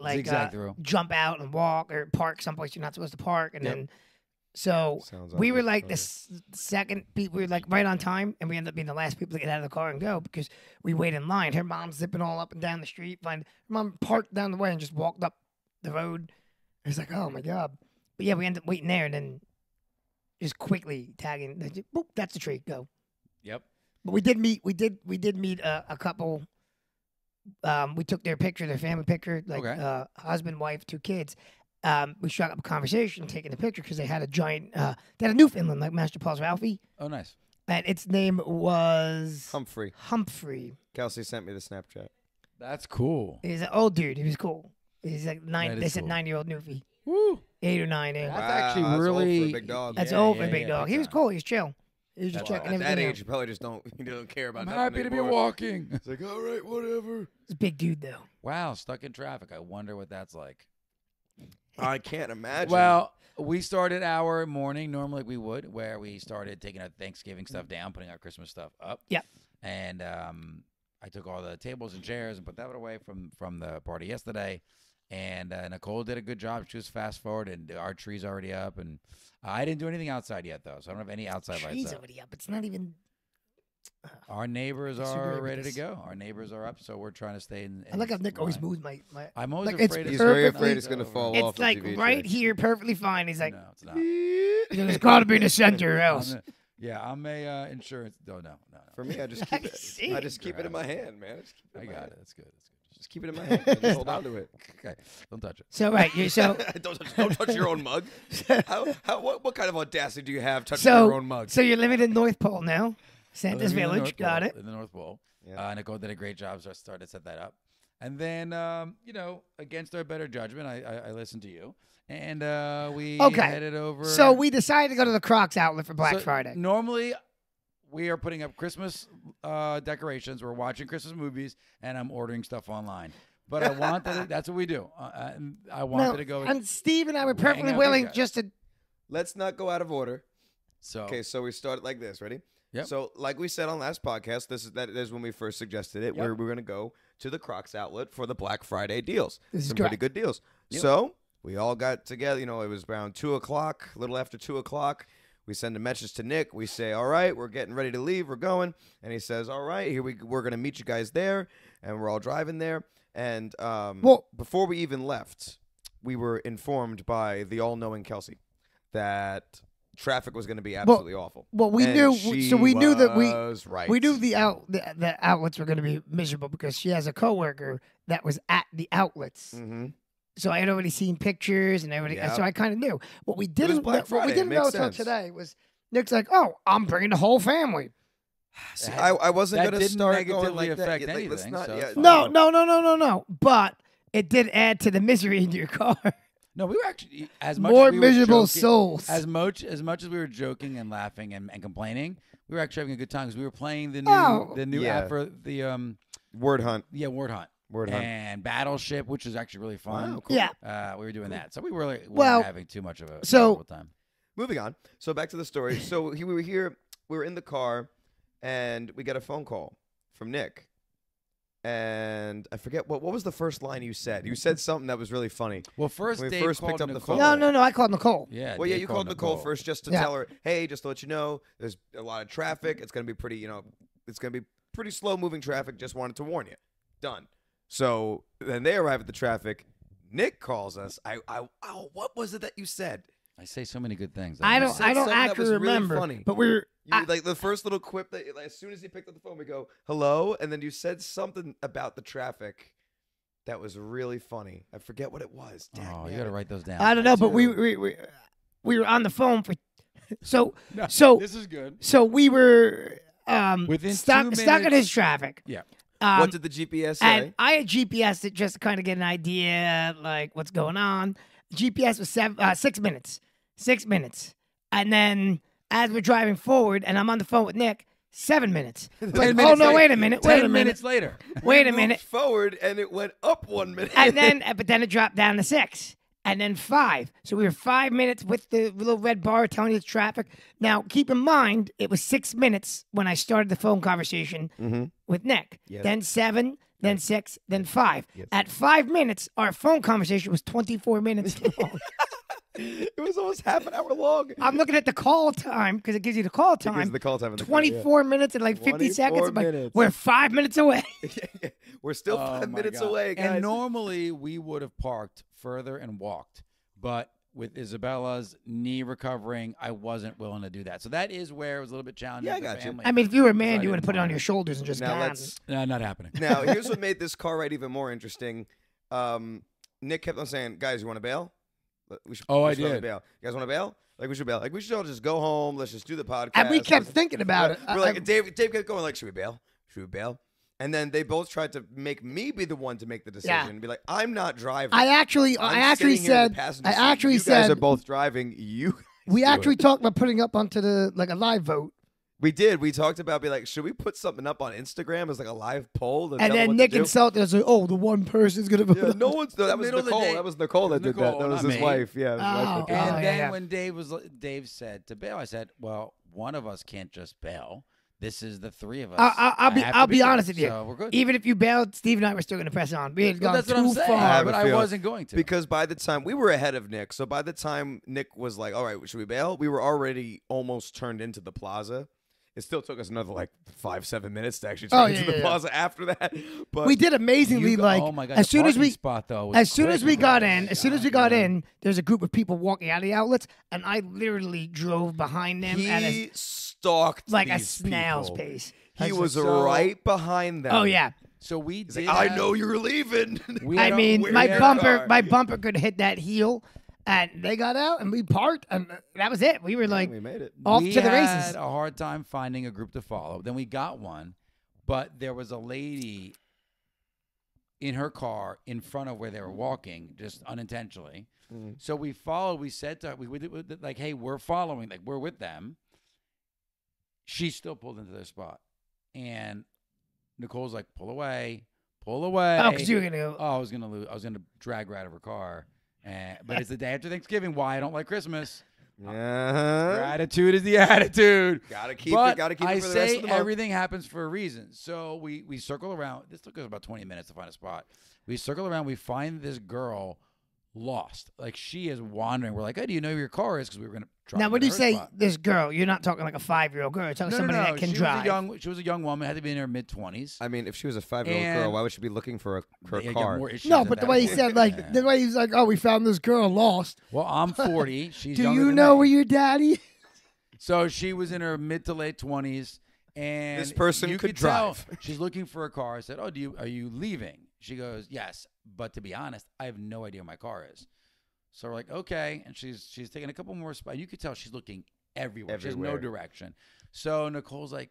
Speaker 3: Zigzag through.
Speaker 1: jump out and walk or park someplace you're not supposed to park. And then, so
Speaker 2: Sounds
Speaker 1: we
Speaker 2: like
Speaker 1: were
Speaker 2: a
Speaker 1: like the
Speaker 2: story.
Speaker 1: second people. We were like right on time, and we ended up being the last people to get out of the car and go because we waited in line. Her mom's zipping all up and down the street. Her mom parked down the way and just walked up the road. It was like, oh my god. But yeah, we ended up waiting there and then just quickly tagging. Boop, that's the tree. Go.
Speaker 3: Yep.
Speaker 1: But we did meet. We did meet a couple. We took their picture, their family picture, like husband, wife, 2 kids. We struck up a conversation, taking the picture because they had a giant. They had a Newfoundland, like Master Paul's Ralphie,
Speaker 3: Oh, nice.
Speaker 1: and its name was
Speaker 2: Humphrey.
Speaker 1: Humphrey.
Speaker 2: Kelsey sent me the Snapchat.
Speaker 3: That's cool.
Speaker 1: He's an old dude. He was cool. He's like 9.
Speaker 3: That
Speaker 1: They
Speaker 3: is
Speaker 1: said
Speaker 3: cool.
Speaker 1: 9-year-old Newfie,
Speaker 3: Woo.
Speaker 1: 8 or 9.
Speaker 3: That's
Speaker 2: Wow,
Speaker 3: actually
Speaker 2: that's old for a
Speaker 3: really
Speaker 2: big dog.
Speaker 1: That's
Speaker 3: Yeah,
Speaker 1: old for
Speaker 3: yeah,
Speaker 1: a big
Speaker 3: yeah,
Speaker 1: dog.
Speaker 3: big
Speaker 1: He was
Speaker 3: time.
Speaker 1: cool. He was chill. He was just
Speaker 3: That's
Speaker 1: checking
Speaker 3: awesome.
Speaker 2: At that
Speaker 1: everything
Speaker 2: age,
Speaker 1: out.
Speaker 2: you probably just don't care about
Speaker 3: I'm
Speaker 2: nothing
Speaker 3: happy to be
Speaker 2: anymore.
Speaker 3: walking.
Speaker 2: It's like, all right, whatever.
Speaker 1: He's a big dude though.
Speaker 3: Wow, stuck in traffic. I wonder what that's like.
Speaker 2: I can't imagine.
Speaker 3: Well, we started our morning normally like we would, where we started taking our Thanksgiving stuff down, putting our Christmas stuff up.
Speaker 1: Yep.
Speaker 3: And I took all the tables and chairs and put that away from the party yesterday. And Nicole did a good job. She was fast forward, and our tree's already up. And I didn't do anything outside yet, though, so I don't have any outside lights
Speaker 1: Tree's
Speaker 3: up.
Speaker 1: already up. It's not even.
Speaker 3: Our neighbors
Speaker 1: Disagree
Speaker 3: are
Speaker 1: with
Speaker 3: ready to
Speaker 1: this.
Speaker 3: go. Our neighbors are up, so we're trying to stay in.
Speaker 1: I like how Nick always
Speaker 3: line.
Speaker 1: moves my.
Speaker 3: I'm always
Speaker 1: like, it's
Speaker 3: afraid.
Speaker 2: He's very
Speaker 1: perfectly-
Speaker 2: afraid it's going to fall off.
Speaker 1: It's like
Speaker 2: the TV
Speaker 1: right
Speaker 2: tray.
Speaker 1: here, perfectly fine. He's like,
Speaker 3: No, it's not.
Speaker 1: it's got to be in the center or else.
Speaker 3: I'm a insurance. No.
Speaker 2: For me, I just
Speaker 1: I
Speaker 2: keep
Speaker 1: see.
Speaker 2: it. I just keep it in my hand, man.
Speaker 3: I got it. That's good.
Speaker 2: Just keep it in my hand. And just hold on to it.
Speaker 3: Okay, don't touch it.
Speaker 1: So right, so
Speaker 2: don't touch your own mug. What kind of audacity do you have touching your own mug?
Speaker 1: so you're living in North Pole now,
Speaker 3: Living
Speaker 1: Santa's
Speaker 3: in the
Speaker 1: Village.
Speaker 3: North
Speaker 1: Got
Speaker 3: Pole,
Speaker 1: it.
Speaker 3: in the North Pole.
Speaker 2: Yeah.
Speaker 3: Nicole did a great job, so I started to set that up. And then, against our better judgment, I listened to you, and we
Speaker 1: Okay.
Speaker 3: headed over.
Speaker 1: So we decided to go to the Crocs Outlet for Black
Speaker 3: So
Speaker 1: Friday.
Speaker 3: Normally, we are putting up Christmas decorations. We're watching Christmas movies, and I'm ordering stuff online. But I wanted that's what we do. I wanted to go.
Speaker 1: And Steve and I were
Speaker 3: Hang out
Speaker 1: perfectly
Speaker 3: with
Speaker 1: willing
Speaker 3: you guys.
Speaker 1: just to.
Speaker 2: Let's not go out of order.
Speaker 3: So
Speaker 2: Okay, so we started like this. Ready?
Speaker 3: Yep.
Speaker 2: So, like we said on last podcast, that is when we first suggested it.
Speaker 3: Yep.
Speaker 2: We're going to go to the Crocs Outlet for the Black Friday deals.
Speaker 1: This is
Speaker 2: Some pretty
Speaker 1: correct.
Speaker 2: good deals.
Speaker 3: Yep.
Speaker 2: So we all got together. You know, it was around 2:00, a little after 2:00. We send a message to Nick. We say, "All right, we're getting ready to leave. We're going." And he says, "All right, we're going to meet you guys there." And we're all driving there. And before we even left, we were informed by the all-knowing Kelsey that traffic was going to be absolutely awful.
Speaker 1: Well, we
Speaker 2: And
Speaker 1: knew,
Speaker 2: she
Speaker 1: so we knew that
Speaker 2: was right.
Speaker 1: we knew the outlets were going to be miserable because she has a coworker that was at the outlets.
Speaker 2: Mm-hmm.
Speaker 1: So I had already seen pictures and everything.
Speaker 2: Yep.
Speaker 1: So I kind of knew. What we
Speaker 2: was
Speaker 1: didn't,
Speaker 2: Black
Speaker 1: what we
Speaker 2: Friday.
Speaker 1: didn't
Speaker 2: It
Speaker 1: know
Speaker 2: makes
Speaker 1: until
Speaker 2: sense.
Speaker 1: today was Nick's like, "Oh, I'm bringing the whole family."
Speaker 2: See, I wasn't
Speaker 3: that
Speaker 2: going to
Speaker 3: didn't
Speaker 2: start going
Speaker 3: negatively
Speaker 2: like that.
Speaker 3: affect
Speaker 2: Yeah, like, let's
Speaker 3: anything,
Speaker 2: not-
Speaker 3: so
Speaker 2: yeah,
Speaker 3: it's
Speaker 1: No. But it did add to the misery in your car.
Speaker 3: no, we were actually as much
Speaker 1: More
Speaker 3: as we were
Speaker 1: miserable
Speaker 3: joking-
Speaker 1: souls.
Speaker 3: As much as we were joking and laughing and complaining, we were actually having a good time because we were playing the new
Speaker 2: Yeah.
Speaker 3: app for the
Speaker 2: Word hunt.
Speaker 3: Word Hunt.
Speaker 2: Word Hunt.
Speaker 3: And Battleship, which is actually really fun.
Speaker 2: Wow, cool.
Speaker 1: Yeah.
Speaker 3: We were doing that, so we were weren't
Speaker 1: Well,
Speaker 3: having too much of a
Speaker 1: so-
Speaker 3: miserable time.
Speaker 2: Moving on. So back to the story. So we were here. We were in the car, and we got a phone call from Nick. And I forget what was the first line you said. You said something that was really funny.
Speaker 3: Well, first
Speaker 2: When we
Speaker 3: Dave
Speaker 2: first
Speaker 3: called
Speaker 2: picked up the
Speaker 3: Nicole.
Speaker 2: phone.
Speaker 1: No. I called Nicole.
Speaker 3: Yeah.
Speaker 2: Well, yeah,
Speaker 3: Dave
Speaker 2: you called Nicole first just to
Speaker 1: Yeah.
Speaker 2: tell her, hey, just to let you know, there's a lot of traffic. It's going to be pretty, it's going to be pretty slow moving traffic. Just wanted to warn you. Done. So then they arrive at the traffic. Nick calls us. What was it that you said?
Speaker 3: I say so many good things.
Speaker 1: I
Speaker 3: know.
Speaker 1: don't
Speaker 2: said something that
Speaker 1: actually
Speaker 2: was really
Speaker 1: remember.
Speaker 2: funny.
Speaker 1: But we were.
Speaker 2: Like the first little quip that, like, as soon as he picked up the phone, we go, hello. And then you said something about the traffic that was really funny. I forget what it was.
Speaker 3: Oh, you got to write those down.
Speaker 1: I don't know, but we were on the phone for. So so
Speaker 3: this is good.
Speaker 1: so we were
Speaker 3: Within
Speaker 1: stuck
Speaker 3: 2
Speaker 1: stuck in
Speaker 3: minutes-
Speaker 1: his traffic.
Speaker 3: Yeah.
Speaker 2: What did the GPS say?
Speaker 1: And I had GPS it just to kind of get an idea, like what's going on. GPS was 6 minutes. 6 minutes. And then as we're driving forward, and I'm on the phone with Nick, 7 minutes.
Speaker 3: 10
Speaker 1: Like,
Speaker 3: minutes
Speaker 1: oh no,
Speaker 3: later.
Speaker 1: wait a minute. Wait
Speaker 3: 10
Speaker 1: a minute.
Speaker 3: minutes later.
Speaker 1: Wait a
Speaker 2: Moved
Speaker 1: minute.
Speaker 2: forward, and it went up 1 minute.
Speaker 1: And then, but then it dropped down to 6, and then 5. So we were 5 minutes with the little red bar telling you it's traffic. Now, keep in mind, it was 6 minutes when I started the phone conversation with Nick.
Speaker 2: Yes.
Speaker 1: Then 7, then 6, then 5.
Speaker 2: Yes.
Speaker 1: At 5 minutes, our phone conversation was 24 minutes long.
Speaker 2: It was almost half an hour long.
Speaker 1: I'm looking at the call time because it gives you the call
Speaker 2: It gives
Speaker 1: time.
Speaker 2: the call time. in the car,
Speaker 1: 24 minutes and like 50 seconds.
Speaker 2: 24
Speaker 1: I'm like,
Speaker 2: minutes.
Speaker 1: we're 5 minutes away.
Speaker 2: Yeah. We're still
Speaker 3: Oh
Speaker 2: 5
Speaker 3: my
Speaker 2: minutes
Speaker 3: God.
Speaker 2: away, guys.
Speaker 3: And normally we would have parked further and walked, but with Isabella's knee recovering, I wasn't willing to do that. So that is where it was a little bit challenging.
Speaker 2: Yeah, I
Speaker 3: with the
Speaker 2: got you.
Speaker 3: family.
Speaker 1: I mean, if you were a
Speaker 3: So I
Speaker 1: man, you
Speaker 3: didn't
Speaker 1: would have put it on
Speaker 3: want
Speaker 1: your
Speaker 3: it.
Speaker 1: shoulders and just
Speaker 2: now
Speaker 1: gone.
Speaker 2: let's.
Speaker 3: Not happening.
Speaker 2: Now here's what made this car ride even more interesting. Nick kept on saying, "Guys, you want to bail? We should.
Speaker 3: Oh,
Speaker 2: we
Speaker 3: I
Speaker 2: should all
Speaker 3: did.
Speaker 2: Bail. You guys want to bail? Like we should bail. Like we should all just go home. Let's just do the podcast."
Speaker 1: And we kept
Speaker 2: Let's-
Speaker 1: thinking about it.
Speaker 2: We're like, Dave kept going like, "Should we bail? Should we bail?" And then they both tried to make me be the one to make the decision
Speaker 1: Yeah.
Speaker 2: and be like, "I'm not driving.
Speaker 1: I actually
Speaker 2: I'm sitting here in the
Speaker 1: said,
Speaker 2: passenger
Speaker 1: I
Speaker 2: seat.
Speaker 1: actually
Speaker 2: you guys are
Speaker 1: said,
Speaker 2: both driving. You."
Speaker 1: we
Speaker 2: do
Speaker 1: actually
Speaker 2: it."
Speaker 1: talked about putting up onto the, like a live vote.
Speaker 2: We did. We talked about be like, should we put something up on Instagram as like a live poll? To
Speaker 1: And
Speaker 2: tell them
Speaker 1: then
Speaker 2: what
Speaker 1: Nick
Speaker 2: to do?
Speaker 1: insulted us, like, oh, the one person's going to vote.
Speaker 2: Yeah, no one's. No, that was
Speaker 3: Middle of the
Speaker 2: Nicole.
Speaker 3: day.
Speaker 2: That was Nicole that
Speaker 3: It was
Speaker 2: did that.
Speaker 3: Nicole,
Speaker 2: That was
Speaker 3: not
Speaker 2: his
Speaker 3: me.
Speaker 2: wife. Yeah, his wife.
Speaker 1: Oh,
Speaker 2: that did
Speaker 3: And
Speaker 1: oh,
Speaker 2: that.
Speaker 3: then
Speaker 1: yeah.
Speaker 3: when Dave said to bail, I said, "Well, one of us can't just bail. This is the three of us.
Speaker 1: I'll be
Speaker 3: there,
Speaker 1: honest with you.
Speaker 3: So we're good.
Speaker 1: Even if you bailed, Steve and I were still going to press on. We had
Speaker 3: Well,
Speaker 1: gone
Speaker 3: that's what I'm
Speaker 1: too
Speaker 3: saying.
Speaker 2: I have
Speaker 1: far.
Speaker 2: a
Speaker 3: But I
Speaker 2: feeling.
Speaker 3: wasn't going to.
Speaker 2: Because by the time we were ahead of Nick, so by the time Nick was like, "All right, should we bail?" We were already almost turned into the plaza. It still took us another like 5-7 minutes to actually turn into the plaza after that. But
Speaker 1: We did amazingly,
Speaker 3: You go-
Speaker 1: like,
Speaker 3: oh my God,
Speaker 1: as
Speaker 3: the
Speaker 1: soon as
Speaker 3: parking
Speaker 1: we,
Speaker 3: spot, though, was
Speaker 1: as soon as
Speaker 3: quick,
Speaker 1: we
Speaker 3: bro.
Speaker 1: got in, as soon as we got
Speaker 3: God,
Speaker 1: in, there's a group of people walking out of the outlets, and I literally drove behind them at
Speaker 2: he stalked
Speaker 1: like a
Speaker 2: these
Speaker 1: snail's
Speaker 2: people.
Speaker 1: pace.
Speaker 2: He
Speaker 3: That's
Speaker 2: was
Speaker 3: so-
Speaker 2: right behind them.
Speaker 1: Oh yeah.
Speaker 3: So we
Speaker 2: He's
Speaker 3: did.
Speaker 2: like, I
Speaker 3: have-
Speaker 2: know you're leaving.
Speaker 3: we
Speaker 1: I
Speaker 3: had a-
Speaker 1: mean,
Speaker 3: we
Speaker 1: my
Speaker 3: had a
Speaker 1: bumper,
Speaker 3: car.
Speaker 1: my bumper could hit that heel, and they got out, and we parked, and that was it. We were like
Speaker 2: we made it.
Speaker 1: off
Speaker 3: we
Speaker 1: to the
Speaker 3: had
Speaker 1: races.
Speaker 3: a hard time finding a group to follow. Then we got one, but there was a lady in her car in front of where they were walking, just unintentionally.
Speaker 2: Mm.
Speaker 3: So we followed. We said to her, we like, "Hey, we're following. Like, we're with them." She still pulled into their spot, and Nicole's like, "Pull away, pull away."
Speaker 1: Oh, because you were gonna go.
Speaker 3: Oh, I was gonna lose. I was gonna drag her out of her car. But it's the day after Thanksgiving. Why I don't like Christmas?
Speaker 2: Uh-huh.
Speaker 3: Gratitude is the attitude.
Speaker 2: Gotta keep
Speaker 3: But
Speaker 2: it. Gotta keep
Speaker 3: I
Speaker 2: it for the
Speaker 3: say
Speaker 2: rest of the month.
Speaker 3: everything happens for a reason. So we circle around. This took us about 20 minutes to find a spot. We circle around. We find this girl lost. Like, she is wandering. We're like, "Hey, do you know where your car is?" Because we were gonna try.
Speaker 1: Now,
Speaker 3: to
Speaker 1: when
Speaker 3: get
Speaker 1: you
Speaker 3: her
Speaker 1: say
Speaker 3: spot.
Speaker 1: this girl, you're not talking like a 5-year-old girl. You're talking
Speaker 3: no,
Speaker 1: somebody
Speaker 3: no,
Speaker 1: that can
Speaker 3: she
Speaker 1: drive.
Speaker 3: she was a young woman. Had to be in her mid-20s.
Speaker 2: I mean, if she was a 5-year-old girl,
Speaker 3: And-
Speaker 2: why would she be looking for her
Speaker 3: They got
Speaker 2: car?
Speaker 3: more issues
Speaker 1: No,
Speaker 3: than
Speaker 1: but the
Speaker 3: that.
Speaker 1: way he said, like,
Speaker 3: Yeah.
Speaker 1: the way he's like, "Oh, we found this girl lost."
Speaker 3: Well, I'm 40. She's
Speaker 1: Do
Speaker 3: younger
Speaker 1: you
Speaker 3: than
Speaker 1: know
Speaker 3: me.
Speaker 1: where your daddy?
Speaker 3: So she was in her mid to late 20s, and
Speaker 2: This person
Speaker 3: you
Speaker 2: could
Speaker 3: tell
Speaker 2: drive.
Speaker 3: she's looking for a car. I said, "Oh, are you leaving?" She goes, "Yes, but to be honest, I have no idea where my car is." So we're like, "Okay," and she's taking a couple more spots. You could tell she's looking everywhere. She has no
Speaker 2: Everywhere.
Speaker 3: direction. So Nicole's like,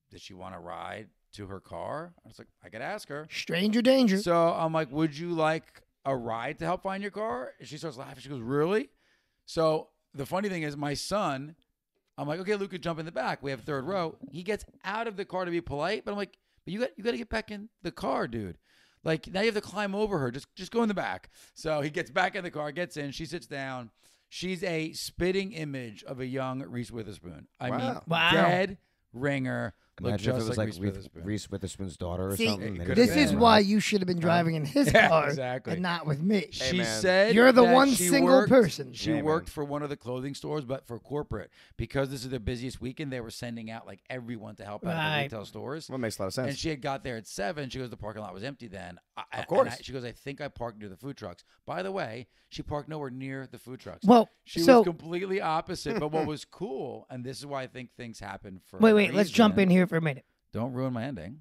Speaker 3: "Does she want to ride to her car?" I was like, "I could ask her."
Speaker 1: Stranger danger.
Speaker 3: So I'm like, "Would you like a ride to help find your car?" And she starts laughing. She goes, "Really?" So the funny thing is, my son, I'm like, "Okay, Luca, jump in the back. We have third row." He gets out of the car to be polite, but I'm like, "But you got to get back in the car, dude. Like, now you have to climb over her. Just go in the back." So he gets back in the car, gets in, she sits down. She's a spitting image of a young Reese Witherspoon. I mean,
Speaker 1: Wow.
Speaker 3: dead ringer. Look
Speaker 2: Imagine if
Speaker 3: just
Speaker 2: it was
Speaker 3: like
Speaker 2: like
Speaker 3: Reese Witherspoon.
Speaker 2: Reese Witherspoon's daughter or
Speaker 1: See,
Speaker 2: something.
Speaker 3: it
Speaker 2: Maybe
Speaker 3: could've
Speaker 1: This
Speaker 3: been.
Speaker 1: is why you should have been driving in his
Speaker 3: Yeah,
Speaker 1: car
Speaker 3: exactly.
Speaker 1: and not with me.
Speaker 2: Hey,
Speaker 3: She
Speaker 2: man.
Speaker 3: said
Speaker 1: You're the
Speaker 3: that
Speaker 1: one
Speaker 3: she
Speaker 1: single
Speaker 3: worked-
Speaker 1: person.
Speaker 3: She
Speaker 2: Yeah,
Speaker 3: worked
Speaker 2: man.
Speaker 3: for one of the clothing stores, but for corporate, because this is their busiest weekend. They were sending out like everyone to help out at
Speaker 1: Right.
Speaker 3: the retail stores.
Speaker 2: Well, makes a lot of sense.
Speaker 3: And she had got there at 7. She goes, the parking lot was empty then.
Speaker 2: Of course.
Speaker 3: She goes, "I think I parked near the food trucks." By the way, she parked nowhere near the food trucks.
Speaker 1: Well,
Speaker 3: She
Speaker 1: so
Speaker 3: was completely opposite. But what was cool, and this is why I think things happen for
Speaker 1: wait,
Speaker 3: a
Speaker 1: let's jump
Speaker 3: reason.
Speaker 1: in here for a minute.
Speaker 3: Don't ruin my ending.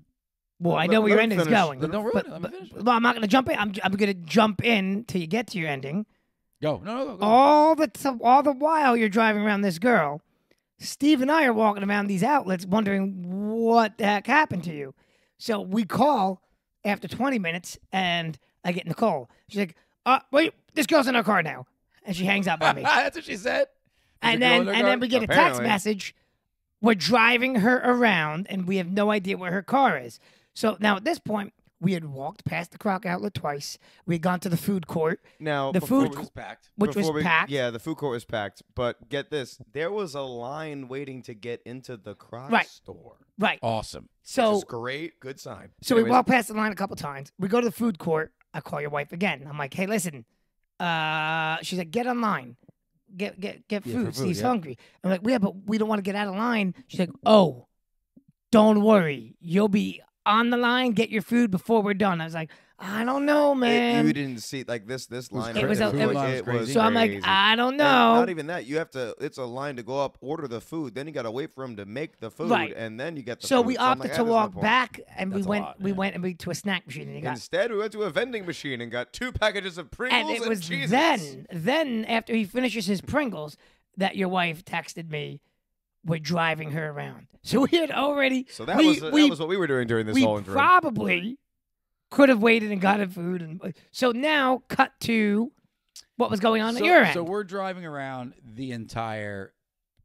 Speaker 1: Well, I
Speaker 2: Let-
Speaker 1: know where your
Speaker 2: let him
Speaker 1: ending's
Speaker 2: finish.
Speaker 1: going.
Speaker 3: Then don't ruin
Speaker 1: but,
Speaker 3: it. Let me
Speaker 1: but-
Speaker 3: finish it.
Speaker 1: well, I'm not going to jump in. I'm going to jump in till you get to your ending.
Speaker 3: Go. No. Go.
Speaker 1: All the while you're driving around this girl, Steve and I are walking around these outlets wondering what the heck happened to you. So we call after 20 minutes, and I get Nicole. She's like, wait, this girl's in her car now. And she hangs up on me.
Speaker 3: That's what she said.
Speaker 1: and
Speaker 3: There's a girl
Speaker 1: then
Speaker 3: in her
Speaker 1: and
Speaker 3: car?
Speaker 1: then we get a text
Speaker 2: Apparently.
Speaker 1: message. We're driving her around, and we have no idea where her car is. So now at this point, we had walked past the Croc Outlet twice. We had gone to the food court.
Speaker 2: Now,
Speaker 1: The
Speaker 2: before
Speaker 1: food
Speaker 2: we-
Speaker 3: was packed.
Speaker 1: which was packed.
Speaker 2: Yeah, the food court was packed. But get this, there was a line waiting to get into the Crocs
Speaker 1: Right.
Speaker 2: store.
Speaker 1: Right.
Speaker 3: Awesome.
Speaker 1: So
Speaker 2: Which is great. Good sign.
Speaker 1: So we
Speaker 2: Anyways,
Speaker 1: walk past the line a couple times. We go to the food court. I call your wife again. I'm like, hey, listen. She's like, get online. Get
Speaker 3: for
Speaker 1: food.
Speaker 3: food,
Speaker 1: She's
Speaker 3: yeah.
Speaker 1: hungry. I'm like, yeah, but we don't want to get out of line. She's like, oh, don't worry. You'll be on the line. Get your food before we're done. I was like, I don't know, man.
Speaker 2: you didn't see like this line.
Speaker 1: It was
Speaker 2: right
Speaker 1: a-
Speaker 2: there,
Speaker 1: it
Speaker 3: was-
Speaker 2: it
Speaker 3: crazy.
Speaker 1: so I'm like,
Speaker 2: crazy.
Speaker 1: I don't
Speaker 2: And
Speaker 1: know.
Speaker 2: not even that. You have to. It's a line to go up, order the food, then you got to wait for him to make the food,
Speaker 1: Right.
Speaker 2: and then you get the
Speaker 1: So
Speaker 2: food.
Speaker 1: we
Speaker 2: I'm
Speaker 1: opted
Speaker 2: like,
Speaker 1: to
Speaker 2: there's no
Speaker 1: walk
Speaker 2: point.
Speaker 1: back, and
Speaker 3: That's a lot,
Speaker 1: we
Speaker 3: man.
Speaker 1: went and we to a snack machine, and he got.
Speaker 2: Instead, we went to a vending machine and got 2 packages of Pringles
Speaker 1: And it was
Speaker 2: Cheez-Its.
Speaker 1: then after he finishes his Pringles, that your wife texted me, we're driving her around. So we had already.
Speaker 2: So that
Speaker 1: we,
Speaker 2: was
Speaker 1: we,
Speaker 2: what we were doing during this
Speaker 1: we
Speaker 2: whole interim.
Speaker 1: probably could have waited and gotten food, and so now cut to what was going on at your end.
Speaker 3: So we're driving around the entire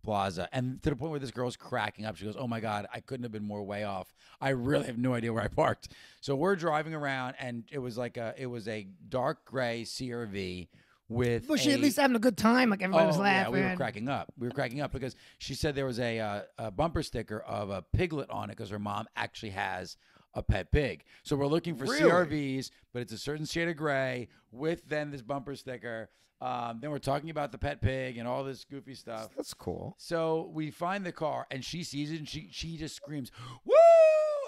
Speaker 3: plaza, and to the point where this girl's cracking up. She goes, "Oh my God, I couldn't have been more way off. I really have no idea where I parked." So we're driving around, and it was a dark gray CRV with.
Speaker 1: was she at least having a good time? Like everybody was laughing.
Speaker 3: Yeah, we were cracking up. We were cracking up because she said there was a bumper sticker of a piglet on it because her mom actually has a pet pig. So we're looking for
Speaker 2: Really?
Speaker 3: CRVs, but it's a certain shade of gray with then this bumper sticker. Then we're talking about the pet pig and all this goofy stuff.
Speaker 2: That's cool.
Speaker 3: So we find the car and she sees it and she just screams, "Woo!"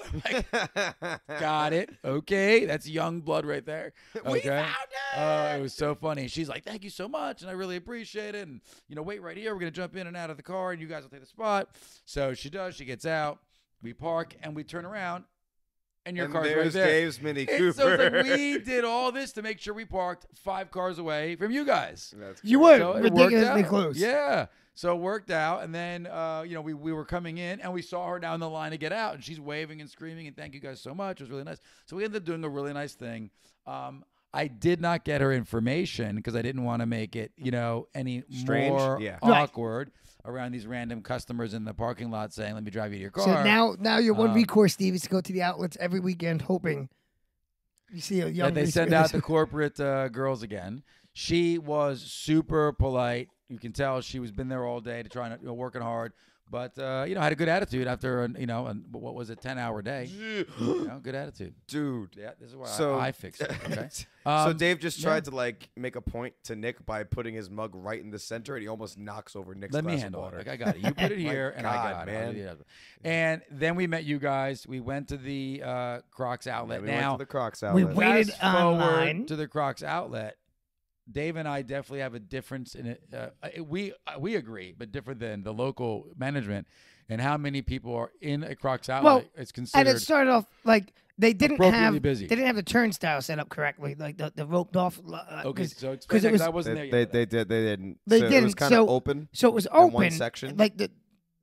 Speaker 3: I'm like, got it. Okay, that's young blood right there.
Speaker 2: We
Speaker 3: Okay.
Speaker 2: found
Speaker 3: It was so funny. She's like, "Thank you so much, and I really appreciate it. And wait right here. We're gonna jump in and out of the car, and you guys will take the spot." So she does. She gets out. We park and we turn around, and your
Speaker 2: And
Speaker 3: car's right
Speaker 2: there's
Speaker 3: there.
Speaker 2: Dave's Mini Cooper.
Speaker 3: And so it's like we did all this to make sure we parked 5 cars away from you guys.
Speaker 2: That's
Speaker 1: You
Speaker 2: great.
Speaker 1: were
Speaker 3: So it worked
Speaker 1: ridiculously
Speaker 3: out.
Speaker 1: close.
Speaker 3: Yeah. So it worked out, and then we were coming in, and we saw her down the line to get out, and she's waving and screaming, and thank you guys so much. It was really nice. So we ended up doing a really nice thing. I did not get her information because I didn't want to make it, any
Speaker 2: Strange?
Speaker 3: more
Speaker 2: Yeah.
Speaker 1: Right.
Speaker 3: awkward around these random customers in the parking lot saying, "Let me drive you to your car."
Speaker 1: So now your one
Speaker 3: Um,
Speaker 1: recourse, Steve, is to go to the outlets every weekend, hoping you see a young.
Speaker 3: that they send out the corporate girls again. She was super polite. You can tell she was been there all day to try to working hard, but had a good attitude after what was it, 10-hour day. Good attitude.
Speaker 2: Dude.
Speaker 3: Yeah, this is why
Speaker 2: So
Speaker 3: I fixed it. Okay.
Speaker 2: So Dave just
Speaker 3: yeah.
Speaker 2: tried to make a point to Nick by putting his mug right in the center, and he almost knocks over Nick's
Speaker 3: Let me
Speaker 2: glass
Speaker 3: handle
Speaker 2: of
Speaker 3: it.
Speaker 2: water.
Speaker 3: Like I got it. You put it
Speaker 2: My
Speaker 3: here, and I
Speaker 2: God,
Speaker 3: got
Speaker 2: man.
Speaker 3: it. I'll do the other. And then we met you guys. We went to the Crocs Outlet.
Speaker 2: we
Speaker 3: now
Speaker 2: went to the Crocs
Speaker 1: We
Speaker 2: Outlet.
Speaker 1: waited
Speaker 3: fast forward
Speaker 1: online.
Speaker 3: to the Crocs Outlet. Dave and I definitely have a difference in it. We agree, but different than the local management and how many people are in a Crocs Outlet.
Speaker 1: Well,
Speaker 3: It's
Speaker 1: And
Speaker 3: considered
Speaker 1: it started off like they didn't
Speaker 3: appropriately
Speaker 1: have
Speaker 3: busy.
Speaker 1: they didn't have the turnstile set up correctly, like the roped off.
Speaker 3: Okay,
Speaker 1: 'cause-
Speaker 3: so
Speaker 1: 'cause
Speaker 3: explain
Speaker 1: it
Speaker 3: that 'cause
Speaker 1: was-
Speaker 3: I wasn't there yet.
Speaker 2: They didn't.
Speaker 1: They
Speaker 2: So It was
Speaker 1: didn't,
Speaker 2: kind of
Speaker 1: so-
Speaker 2: open.
Speaker 1: so it was
Speaker 2: in
Speaker 1: open.
Speaker 2: one section?
Speaker 1: Like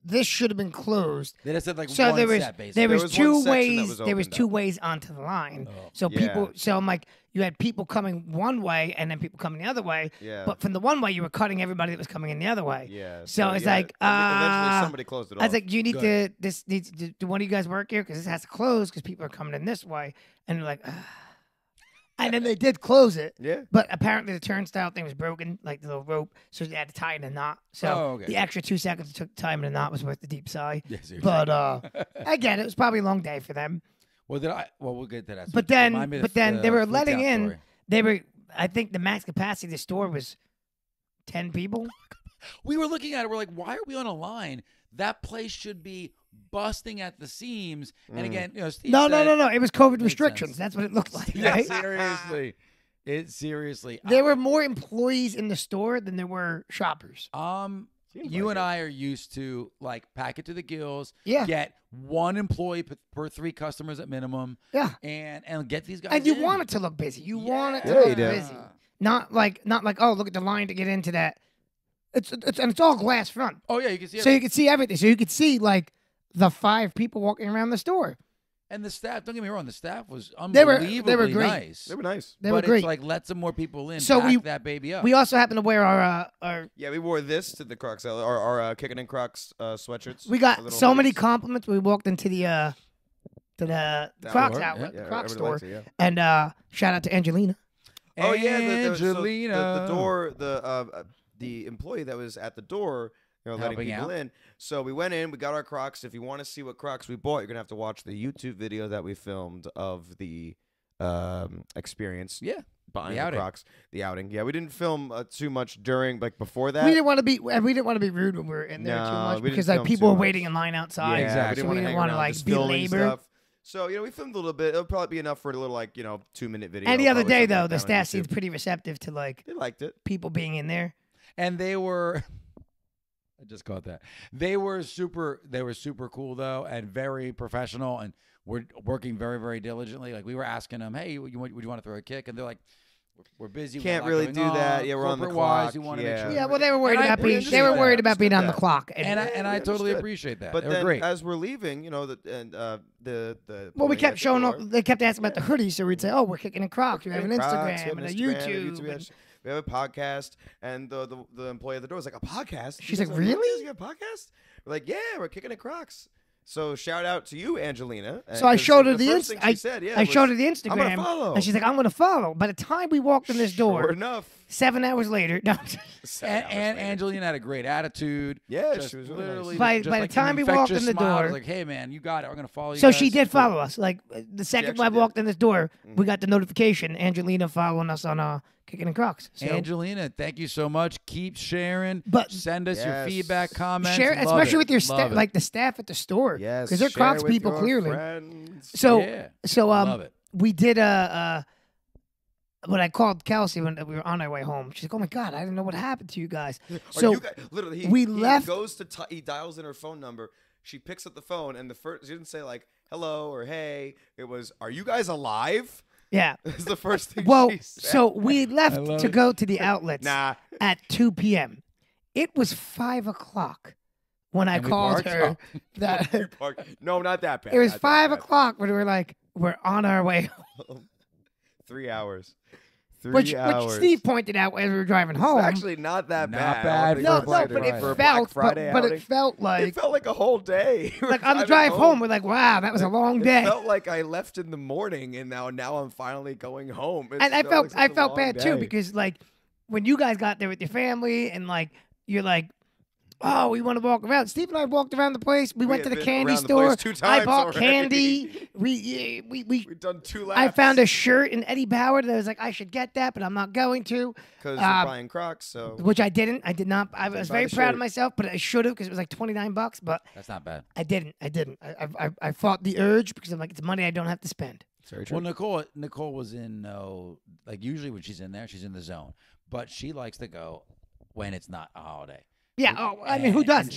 Speaker 1: this should have been closed.
Speaker 3: They just said like
Speaker 1: So
Speaker 3: one
Speaker 1: there was
Speaker 3: set, basically.
Speaker 1: there was
Speaker 2: was
Speaker 1: two
Speaker 2: one section that
Speaker 1: ways.
Speaker 2: was
Speaker 1: There was
Speaker 2: opened
Speaker 1: two
Speaker 2: up.
Speaker 1: ways onto the line.
Speaker 3: Oh.
Speaker 1: So people.
Speaker 2: Yeah.
Speaker 1: So I'm like, you had people coming one way and then people coming the other way.
Speaker 2: Yeah.
Speaker 1: But from the one way, you were cutting everybody that was coming in the other way.
Speaker 2: Yeah.
Speaker 1: So it's
Speaker 2: yeah,
Speaker 1: like,
Speaker 2: eventually somebody closed it off.
Speaker 1: I was like, do you need
Speaker 3: Good.
Speaker 1: to this needs do one of you guys work here because this has to close because people are coming in this way, and they're like, and then they did close it.
Speaker 2: yeah.
Speaker 1: But apparently the turnstile thing was broken, like the little rope, so they had to tie it in a knot. So
Speaker 3: Oh, okay.
Speaker 1: the extra 2 seconds it took to tie in a knot was worth the deep sigh.
Speaker 3: Yeah, seriously.
Speaker 1: But again, it was probably a long day for them.
Speaker 3: Well, we'll get to that. So
Speaker 1: But then,
Speaker 3: remind me of
Speaker 1: but
Speaker 3: the,
Speaker 1: then they were
Speaker 3: Fleet
Speaker 1: letting
Speaker 3: Town
Speaker 1: in.
Speaker 3: story.
Speaker 1: They were. I think the max capacity of the store was 10 people.
Speaker 3: We were looking at it. We're like, why are we on a line? That place should be busting at the seams. And again, Steve
Speaker 1: No,
Speaker 3: said,
Speaker 1: no. It was COVID
Speaker 3: Makes
Speaker 1: restrictions.
Speaker 3: sense.
Speaker 1: That's what it looked like.
Speaker 3: Yeah,
Speaker 1: Right?
Speaker 3: seriously. Seriously.
Speaker 1: There were more employees in the store than there were shoppers.
Speaker 3: You
Speaker 2: like
Speaker 3: and
Speaker 2: it.
Speaker 3: I are used to pack it to the gills.
Speaker 1: Yeah.
Speaker 3: Get one employee per 3 customers at minimum.
Speaker 1: Yeah.
Speaker 3: And get these guys.
Speaker 1: And you
Speaker 3: in.
Speaker 1: want it to look busy. You want it to
Speaker 2: Yeah,
Speaker 1: look
Speaker 2: you do.
Speaker 1: busy. Not like oh, look at the line to get into that. It's all glass front.
Speaker 3: Oh yeah, you can see.
Speaker 1: So you can see everything. So you could see like the 5 people walking around the store.
Speaker 3: And the staff, don't get me wrong, the staff was
Speaker 1: They were
Speaker 3: unbelievably
Speaker 1: great.
Speaker 3: nice.
Speaker 2: They were nice.
Speaker 1: They were
Speaker 3: But
Speaker 1: great.
Speaker 3: it's like, let some more people in,
Speaker 1: So
Speaker 3: back that baby up.
Speaker 1: We also happened to wear our
Speaker 2: Yeah, we wore this to the Crocs Outlet, our Kickin' Crocs sweatshirts.
Speaker 1: we
Speaker 2: the
Speaker 1: got
Speaker 2: little
Speaker 1: so many
Speaker 2: hoodies.
Speaker 1: compliments. We walked into the Crocs
Speaker 3: store,
Speaker 1: Outlet,
Speaker 2: Yeah,
Speaker 1: the Crocs
Speaker 2: everybody
Speaker 1: store,
Speaker 2: likes it, yeah.
Speaker 1: and shout out to Angelina.
Speaker 2: Oh yeah,
Speaker 3: Angelina.
Speaker 2: the door, the employee that was at the door, letting
Speaker 3: Helping
Speaker 2: people
Speaker 3: out.
Speaker 2: in. So we went in, we got our Crocs. If you want to see what Crocs we bought, you're gonna have to watch the YouTube video that we filmed of the experience.
Speaker 3: Yeah.
Speaker 2: Buying
Speaker 3: The outing.
Speaker 2: Crocs, the outing. Yeah, we didn't film too much before that.
Speaker 1: We didn't want to be rude when we were in there too
Speaker 2: No,
Speaker 1: much
Speaker 2: we didn't
Speaker 1: because like
Speaker 2: film
Speaker 1: people
Speaker 2: too
Speaker 1: were
Speaker 2: much.
Speaker 1: waiting in line outside.
Speaker 2: Yeah,
Speaker 3: Exactly.
Speaker 1: So
Speaker 2: we
Speaker 1: we
Speaker 2: didn't
Speaker 1: didn't
Speaker 2: want
Speaker 1: want
Speaker 2: to
Speaker 1: to like
Speaker 2: just
Speaker 1: be
Speaker 2: filming
Speaker 1: labor.
Speaker 2: stuff. So we filmed a little bit. It'll probably be enough for a little 2-minute video.
Speaker 1: And the other
Speaker 2: probably
Speaker 1: day
Speaker 2: something
Speaker 1: though,
Speaker 2: like
Speaker 1: the
Speaker 2: that on
Speaker 1: staff
Speaker 2: YouTube.
Speaker 1: seemed pretty receptive to like
Speaker 2: They liked it.
Speaker 1: people being in there.
Speaker 3: And they were I just caught that. They were super cool though, and very professional, and we're working very, very diligently. Like we were asking them, hey, would you want to throw a kick? And they're like, we're busy. we got a
Speaker 2: Can't
Speaker 3: lot
Speaker 2: really
Speaker 3: going
Speaker 2: do that. Yeah, we're on the
Speaker 3: Corporate-wise,
Speaker 2: clock.
Speaker 3: you want to
Speaker 2: Yeah.
Speaker 3: make sure.
Speaker 1: Yeah, well, they were worried
Speaker 3: And I
Speaker 1: about being. They
Speaker 3: appreciate
Speaker 1: were
Speaker 3: that.
Speaker 1: worried about being on the
Speaker 2: Understood
Speaker 1: clock.
Speaker 3: And I
Speaker 2: we
Speaker 3: totally
Speaker 2: understood.
Speaker 3: appreciate that.
Speaker 2: But
Speaker 3: They were
Speaker 2: then
Speaker 3: great.
Speaker 2: as we're leaving, the
Speaker 1: well, we
Speaker 2: employee
Speaker 1: kept
Speaker 2: at the
Speaker 1: showing
Speaker 2: door-
Speaker 1: up. They kept asking about the hoodies, so we'd say, "Oh, we're kicking in Crocs. We have an
Speaker 2: Crocs, we
Speaker 1: Instagram
Speaker 2: have
Speaker 1: and a
Speaker 2: Instagram,
Speaker 1: YouTube."
Speaker 2: we have a podcast, and the employee at the door was like, "A podcast?"
Speaker 1: She's
Speaker 2: You
Speaker 1: like,
Speaker 2: guys have a podcast?
Speaker 1: "Really?"
Speaker 2: You got a podcast? We're like, "Yeah, we're kicking at Crocs." So shout out to you, Angelina.
Speaker 1: So I showed her the
Speaker 2: first thing she said,
Speaker 1: I showed her the
Speaker 2: "I'm
Speaker 1: Instagram,
Speaker 2: gonna follow."
Speaker 1: and she's like, "I'm going to follow." By the time we walked in this door,
Speaker 2: Sure enough.
Speaker 1: 7 hours later, no,
Speaker 2: 7 hours
Speaker 3: And
Speaker 2: later.
Speaker 3: Angelina had a great attitude.
Speaker 2: Yeah,
Speaker 3: Just
Speaker 2: she was really
Speaker 3: literally
Speaker 2: nice.
Speaker 1: By
Speaker 3: just
Speaker 1: the
Speaker 3: like
Speaker 1: time
Speaker 3: an
Speaker 1: we walked
Speaker 3: infectious
Speaker 1: in the
Speaker 3: smile. I was
Speaker 1: door-
Speaker 3: like, hey man, you got it. We're gonna follow you.
Speaker 1: so
Speaker 3: guys.
Speaker 1: she did
Speaker 3: Cool.
Speaker 1: follow us. Like the second I
Speaker 2: actually
Speaker 1: walked
Speaker 2: did.
Speaker 1: in this door, we got the notification. Angelina following us on Kicking and Crocs. So
Speaker 3: Angelina, thank you so much. Keep sharing.
Speaker 1: But-
Speaker 3: send us your
Speaker 2: Yes.
Speaker 3: feedback, comments.
Speaker 1: share,
Speaker 3: Love
Speaker 1: especially
Speaker 3: it.
Speaker 1: with your
Speaker 3: Love
Speaker 1: staff,
Speaker 3: it.
Speaker 1: like the staff at the store.
Speaker 2: Yes,
Speaker 1: because they're
Speaker 2: share
Speaker 1: Crocs
Speaker 2: with
Speaker 1: people
Speaker 2: your
Speaker 1: clearly.
Speaker 2: friends.
Speaker 1: So
Speaker 3: Yeah.
Speaker 1: so
Speaker 3: Love it.
Speaker 1: we did when I called Kelsey when we were on our way home. She's like, "Oh my god, I didn't know what happened to you guys." So
Speaker 2: you guys, literally,
Speaker 1: we
Speaker 2: he
Speaker 1: left-
Speaker 2: goes to he dials in her phone number. She picks up the phone, and the first she didn't say like hello or hey. It was, "Are you guys alive?"
Speaker 1: yeah.
Speaker 2: That's the first thing.
Speaker 1: Well,
Speaker 2: she said.
Speaker 1: so we left
Speaker 3: love
Speaker 1: to
Speaker 3: it.
Speaker 1: go to the outlets
Speaker 2: nah.
Speaker 1: at 2 p.m. It was 5 o'clock when I
Speaker 3: And we
Speaker 1: called
Speaker 3: parked?
Speaker 1: her. That
Speaker 2: You parked- no, not that bad.
Speaker 1: it was
Speaker 2: not that
Speaker 1: 5
Speaker 2: bad.
Speaker 1: o'clock when we were like, we're on our way home.
Speaker 2: 3 hours. 3
Speaker 1: Which
Speaker 2: hours.
Speaker 1: Steve pointed out as we were driving
Speaker 2: It's
Speaker 1: home.
Speaker 2: actually not that
Speaker 3: Not
Speaker 2: bad. I don't
Speaker 3: bad
Speaker 2: think
Speaker 1: no,
Speaker 2: it's
Speaker 3: for
Speaker 1: no,
Speaker 3: Black
Speaker 1: but
Speaker 3: Friday.
Speaker 1: it
Speaker 2: for a Black
Speaker 1: felt,
Speaker 2: Friday
Speaker 1: but
Speaker 2: outing.
Speaker 1: it felt
Speaker 2: It
Speaker 1: like,
Speaker 2: felt like a whole day. We were
Speaker 1: like on the
Speaker 2: driving
Speaker 1: drive home, we're like, wow, that was a long
Speaker 2: It
Speaker 1: day.
Speaker 2: felt like I left in the morning, and now I'm finally going home. It
Speaker 1: And I
Speaker 2: felt like
Speaker 1: I
Speaker 2: such a
Speaker 1: felt
Speaker 2: long
Speaker 1: bad too
Speaker 2: day.
Speaker 1: because like when you guys got there with your family and like you're like, oh, we want to walk around. Steve and I walked around the place. We went to
Speaker 2: had
Speaker 1: the
Speaker 2: been
Speaker 1: candy
Speaker 2: around the
Speaker 1: store.
Speaker 2: place 2
Speaker 1: I
Speaker 2: times
Speaker 1: bought
Speaker 2: already.
Speaker 1: candy. We
Speaker 2: We've done 2 laps.
Speaker 1: I found a shirt in Eddie Bauer that I was like, I should get that, but I'm not going to.
Speaker 2: because you're buying Crocs. So
Speaker 1: Which I didn't. I did not. I was
Speaker 2: buy
Speaker 1: very
Speaker 2: the
Speaker 1: proud
Speaker 2: shirt.
Speaker 1: of myself, but I should have because it was like $29. But
Speaker 3: That's not bad.
Speaker 1: I didn't. I fought the urge because I'm like, it's money I don't have to spend.
Speaker 2: very true.
Speaker 3: Well, Nicole was in like usually when she's in there, she's in the zone, but she likes to go when it's not a holiday.
Speaker 1: Yeah. Oh, I mean, who
Speaker 3: And
Speaker 1: doesn't?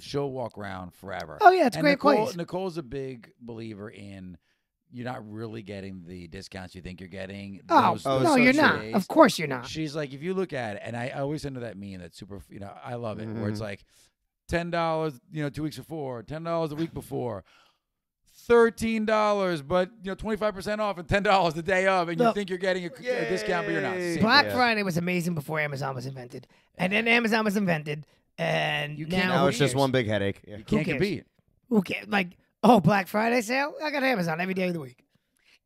Speaker 3: She'll walk around forever.
Speaker 1: Oh yeah, it's a
Speaker 3: And
Speaker 1: great
Speaker 3: Nicole,
Speaker 1: place.
Speaker 3: Nicole's a big believer in you're not really getting the discounts you think you're getting.
Speaker 1: Oh,
Speaker 3: Those
Speaker 1: no,
Speaker 2: so
Speaker 1: you're
Speaker 3: two
Speaker 1: not.
Speaker 3: days.
Speaker 1: Of course you're not.
Speaker 3: She's like, if you look at it, and I always send her that meme that's super, I love it, where it's
Speaker 2: Mhm.
Speaker 3: like $10, 2 weeks before, $10 a week before, $13, but 25% off and $10 the day of, and you
Speaker 1: Look,
Speaker 3: think you're getting a discount, but you're not.
Speaker 2: Yay.
Speaker 3: Same
Speaker 1: Black
Speaker 3: thing.
Speaker 1: Friday was amazing before Amazon was invented, and then Amazon was invented, and
Speaker 3: You can't-
Speaker 1: now
Speaker 2: now it's just
Speaker 3: cares?
Speaker 2: one big headache. Yeah.
Speaker 3: You can't
Speaker 1: cares?
Speaker 3: compete.
Speaker 1: who cares? Like, oh, Black Friday sale? I got Amazon every day of the week.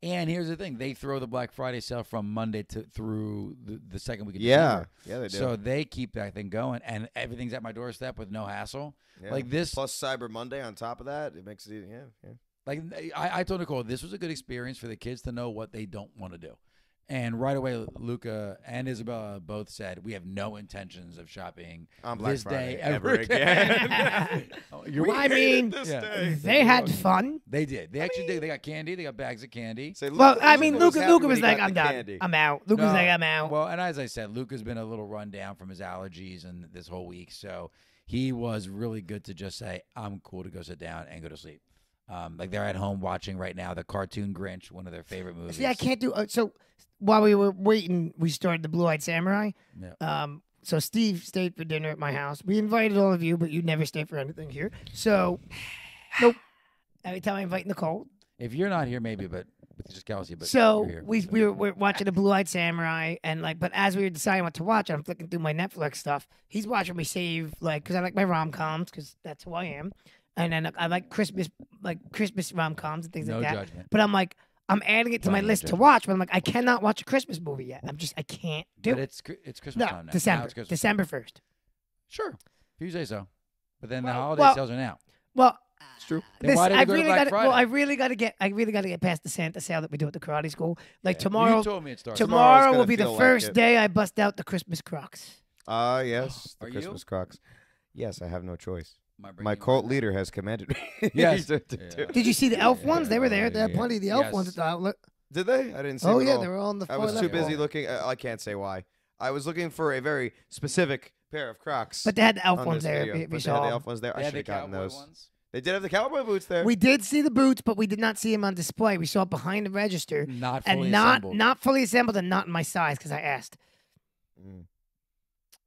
Speaker 3: And here's the thing: they throw the Black Friday sale from Monday through the second week of
Speaker 2: Yeah,
Speaker 3: December.
Speaker 2: yeah, they do.
Speaker 3: So they keep that thing going, and everything's at my doorstep with no hassle.
Speaker 2: Yeah.
Speaker 3: Like this,
Speaker 2: plus Cyber Monday on top of that, it makes it easy. Yeah.
Speaker 3: like I told Nicole, this was a good experience for the kids to know what they don't want to do. And right away, Luca and Isabella both said, we have no intentions of shopping
Speaker 2: On Black
Speaker 3: this
Speaker 2: Friday
Speaker 3: day
Speaker 2: ever again.
Speaker 3: Oh, you're
Speaker 1: We-
Speaker 3: right.
Speaker 1: I mean,
Speaker 2: this
Speaker 3: Yeah.
Speaker 2: day.
Speaker 1: They had fun.
Speaker 3: They did. They actually did. They got candy. They got bags of candy.
Speaker 2: Say,
Speaker 1: Well,
Speaker 2: Luca-
Speaker 1: I mean,
Speaker 2: Luca
Speaker 1: Luca
Speaker 2: happy when
Speaker 1: was
Speaker 2: he
Speaker 1: like,
Speaker 2: got
Speaker 1: I'm
Speaker 2: the
Speaker 1: done.
Speaker 2: candy.
Speaker 1: I'm out. Luca was
Speaker 3: No.
Speaker 1: like, I'm out.
Speaker 3: Well, and as I said, Luca's been a little run down from his allergies and this whole week, so he was really good to just say, I'm cool to go sit down and go to sleep. Like they're at home watching right now the cartoon Grinch, one of their favorite movies.
Speaker 1: See, I can't do. So while we were waiting, we started the Blue Eyed Samurai.
Speaker 3: Yeah.
Speaker 1: So Steve stayed for dinner at my house. We invited all of you, but you never stay for anything here. So, nope. Every time I invite Nicole,
Speaker 3: If you're not here, maybe, but it's just Kelsey. But
Speaker 1: So
Speaker 3: you're here.
Speaker 1: we're watching the Blue Eyed Samurai, and like, but as we were deciding what to watch, I'm flicking through my Netflix stuff. He's watching me save, like, because I like my rom-coms, because that's who I am, and then I like Christmas rom-coms and things
Speaker 3: No
Speaker 1: like that.
Speaker 3: judgment.
Speaker 1: But I'm like, I'm adding it to my
Speaker 3: Plenty of
Speaker 1: list to
Speaker 3: judgment.
Speaker 1: watch, but I'm like, I cannot watch a Christmas movie yet. I can't do
Speaker 3: But
Speaker 1: it.
Speaker 3: it's Christmas
Speaker 1: No,
Speaker 3: time now. Now
Speaker 1: December,
Speaker 3: it's Christmas.
Speaker 1: December 1st.
Speaker 3: Sure, if you say so. But then the
Speaker 1: Well,
Speaker 3: holiday
Speaker 1: well,
Speaker 3: sales are now.
Speaker 1: Well,
Speaker 2: It's true.
Speaker 3: Then why did we go to Black Friday?
Speaker 1: I really got to get past the Santa sale that we do at the karate school. Like
Speaker 2: Yeah.
Speaker 1: tomorrow,
Speaker 3: You told me it starts.
Speaker 2: Tomorrow's
Speaker 1: tomorrow will
Speaker 2: gonna
Speaker 1: be the
Speaker 2: feel like
Speaker 1: first
Speaker 2: it.
Speaker 1: day I bust out the Christmas Crocs.
Speaker 2: Yes, the
Speaker 3: Are you?
Speaker 2: Christmas Crocs. Yes, I have no choice.
Speaker 3: Am I bringing
Speaker 2: My
Speaker 3: you
Speaker 2: cult
Speaker 3: one?
Speaker 2: leader has commanded me.
Speaker 3: Yes.
Speaker 2: to
Speaker 3: Yeah.
Speaker 2: do.
Speaker 1: Did you see the elf
Speaker 3: Yeah,
Speaker 1: ones? They were there. They had
Speaker 3: yeah.
Speaker 1: plenty of the elf
Speaker 3: Yes.
Speaker 1: ones at the outlet.
Speaker 2: Did they? I didn't see
Speaker 1: Oh
Speaker 2: them at
Speaker 1: yeah,
Speaker 2: all.
Speaker 1: they were all on the
Speaker 2: I
Speaker 1: far
Speaker 2: was
Speaker 1: left
Speaker 2: too busy
Speaker 1: wall.
Speaker 2: looking. I can't say why. I was looking for a very specific pair of Crocs.
Speaker 1: But they had the elf
Speaker 2: on
Speaker 1: ones
Speaker 2: this
Speaker 1: there.
Speaker 2: video,
Speaker 1: If you
Speaker 2: but they had
Speaker 1: saw
Speaker 2: the
Speaker 1: 'em.
Speaker 2: elf ones there.
Speaker 3: They
Speaker 2: I
Speaker 3: had
Speaker 2: should
Speaker 3: the
Speaker 2: have gotten
Speaker 3: cowboy
Speaker 2: those.
Speaker 3: ones.
Speaker 2: They did have the cowboy boots there.
Speaker 1: We did see the boots, but we did not see them on display. We saw it behind the register,
Speaker 3: Not
Speaker 1: and
Speaker 3: fully
Speaker 1: not
Speaker 3: assembled.
Speaker 1: not fully assembled and not in my size because I asked.
Speaker 2: Mm.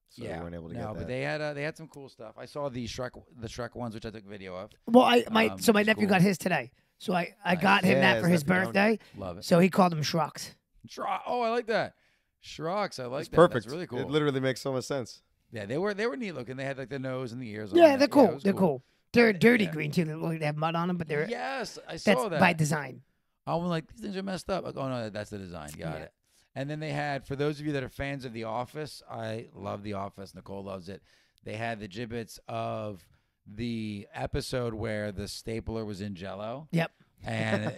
Speaker 2: So
Speaker 3: yeah,
Speaker 2: we weren't able to
Speaker 3: no,
Speaker 2: get
Speaker 3: but
Speaker 2: that.
Speaker 3: they had some cool stuff. I saw the Shrek ones, which I took video of.
Speaker 1: Well, my
Speaker 3: It's
Speaker 1: nephew
Speaker 3: cool.
Speaker 1: got his today, so I
Speaker 3: Nice.
Speaker 1: got him
Speaker 2: Yeah,
Speaker 1: that
Speaker 2: his
Speaker 1: for his
Speaker 2: nephew down.
Speaker 1: birthday.
Speaker 3: Love it.
Speaker 1: So he called them Shrucks.
Speaker 3: Oh, I like that. Shrucks, I like
Speaker 2: It's
Speaker 3: that.
Speaker 2: perfect.
Speaker 3: That's really cool.
Speaker 2: It literally makes so much sense.
Speaker 3: Yeah, they were neat looking. They had like the nose and the ears.
Speaker 1: Yeah,
Speaker 3: on
Speaker 1: they're
Speaker 3: it.
Speaker 1: cool.
Speaker 3: it was
Speaker 1: They're cool. They're dirty
Speaker 3: Yeah.
Speaker 1: green too. They look like they have mud on them, but they're
Speaker 3: Yes, I
Speaker 1: that's
Speaker 3: saw that.
Speaker 1: by design.
Speaker 3: I was like, these things are messed up. Like, oh no, that's the design. Got
Speaker 1: Yeah.
Speaker 3: it. And then they had, for those of you that are fans of The Office, I love The Office. Nicole loves it. They had the gibbets of the episode where the stapler was in Jello,
Speaker 1: Yep.
Speaker 3: and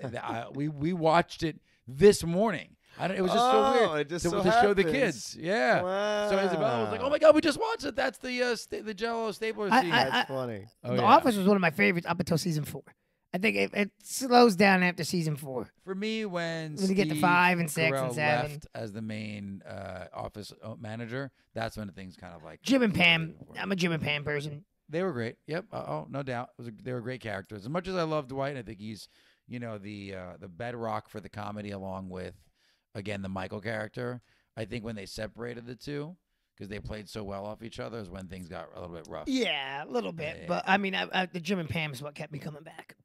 Speaker 3: we watched it this morning. It was just so weird
Speaker 2: It just
Speaker 3: to,
Speaker 2: so
Speaker 3: to show the
Speaker 2: happens.
Speaker 3: kids. Yeah.
Speaker 2: Wow.
Speaker 3: So Isabella was like, "Oh my God, we just watched it. That's the Jello stapler scene."
Speaker 2: That's funny.
Speaker 3: Oh,
Speaker 1: the
Speaker 3: yeah.
Speaker 1: Office was one of my favorites up until season 4. I think it slows down after season 4.
Speaker 3: For me, when
Speaker 1: you get to
Speaker 3: Steve
Speaker 1: 5 and 6 and
Speaker 3: Carell
Speaker 1: 7.
Speaker 3: left as the main office manager, that's when the things kind of like
Speaker 1: Jim and Pam. I'm a Jim and Pam person.
Speaker 3: They were great. Yep. Oh, no doubt. They were great characters. As much as I love Dwight, I think he's, the bedrock for the comedy, along with, again, the Michael character. I think when they separated the two, because they played so well off each other, is when things got a little bit rough.
Speaker 1: Yeah, a little bit.
Speaker 3: Yeah.
Speaker 1: But I mean, the Jim and Pam is what kept me coming back.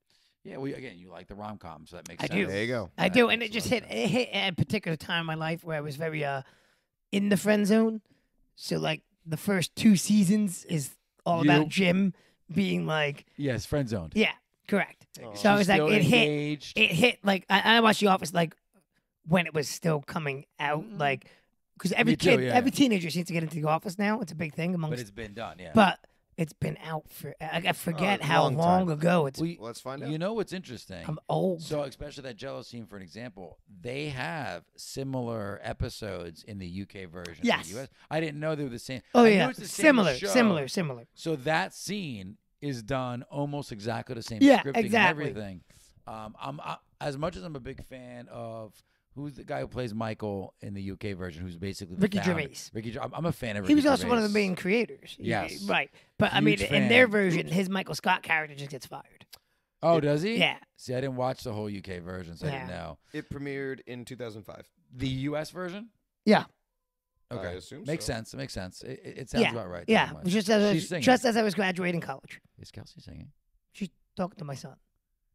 Speaker 3: Yeah. You like the rom-com, so that makes
Speaker 1: I
Speaker 3: sense.
Speaker 1: do.
Speaker 2: There you go.
Speaker 1: I
Speaker 3: That
Speaker 1: do, and
Speaker 3: makes
Speaker 1: it just
Speaker 3: a lot
Speaker 1: hit.
Speaker 3: of
Speaker 1: It hit at a particular time in my life where I was very in the friend zone. So like the first 2 seasons is all
Speaker 3: You-
Speaker 1: about Jim being like,
Speaker 3: Yes, friend zoned.
Speaker 1: yeah, correct.
Speaker 2: Oh.
Speaker 1: So I
Speaker 3: She's
Speaker 1: was like,
Speaker 3: still
Speaker 1: it hit.
Speaker 3: engaged.
Speaker 1: It hit like I watched The Office like when it was still coming out,
Speaker 3: Mhm.
Speaker 1: like because every
Speaker 3: Me too,
Speaker 1: kid,
Speaker 3: yeah.
Speaker 1: every teenager seems to get into The Office now. It's a big thing amongst.
Speaker 3: But it's been done, yeah.
Speaker 1: But it's been out for I forget how
Speaker 2: long
Speaker 1: long
Speaker 2: time.
Speaker 1: ago it's.
Speaker 3: We-
Speaker 2: Let's find out.
Speaker 3: you know what's interesting?
Speaker 1: I'm old.
Speaker 3: So, especially that Jello scene, for an example, they have similar episodes in the UK version.
Speaker 1: Yes.
Speaker 3: To the US. I didn't know they were the same.
Speaker 1: Oh
Speaker 3: I knew
Speaker 1: yeah,
Speaker 3: it's the same
Speaker 1: similar,
Speaker 3: show.
Speaker 1: similar.
Speaker 3: So that scene is done almost exactly the same.
Speaker 1: Yeah,
Speaker 3: scripting
Speaker 1: exactly.
Speaker 3: And everything. As much as I'm a big fan of who's the guy who plays Michael in the UK version, who's basically the
Speaker 1: Ricky
Speaker 3: founder.
Speaker 1: Gervais.
Speaker 3: I'm a fan of Ricky
Speaker 1: He was also one of the
Speaker 3: Gervais.
Speaker 1: main creators.
Speaker 3: Yes.
Speaker 1: Right. But I mean,
Speaker 3: Huge
Speaker 1: in their
Speaker 3: fan.
Speaker 1: version, his Michael Scott character just gets fired.
Speaker 3: Oh, does he?
Speaker 1: Yeah.
Speaker 3: See, I didn't watch the whole UK version, so I didn't
Speaker 1: Yeah.
Speaker 3: know.
Speaker 2: It premiered in 2005.
Speaker 3: The US version?
Speaker 1: Yeah.
Speaker 3: Okay.
Speaker 2: I assume
Speaker 3: Makes
Speaker 2: so.
Speaker 3: sense. It makes sense. It sounds
Speaker 1: Yeah.
Speaker 3: about right.
Speaker 1: Yeah.
Speaker 3: time-wise.
Speaker 1: Just
Speaker 3: She's singing.
Speaker 1: as I was graduating college.
Speaker 3: Is Kelsey singing?
Speaker 1: She's talking to my son.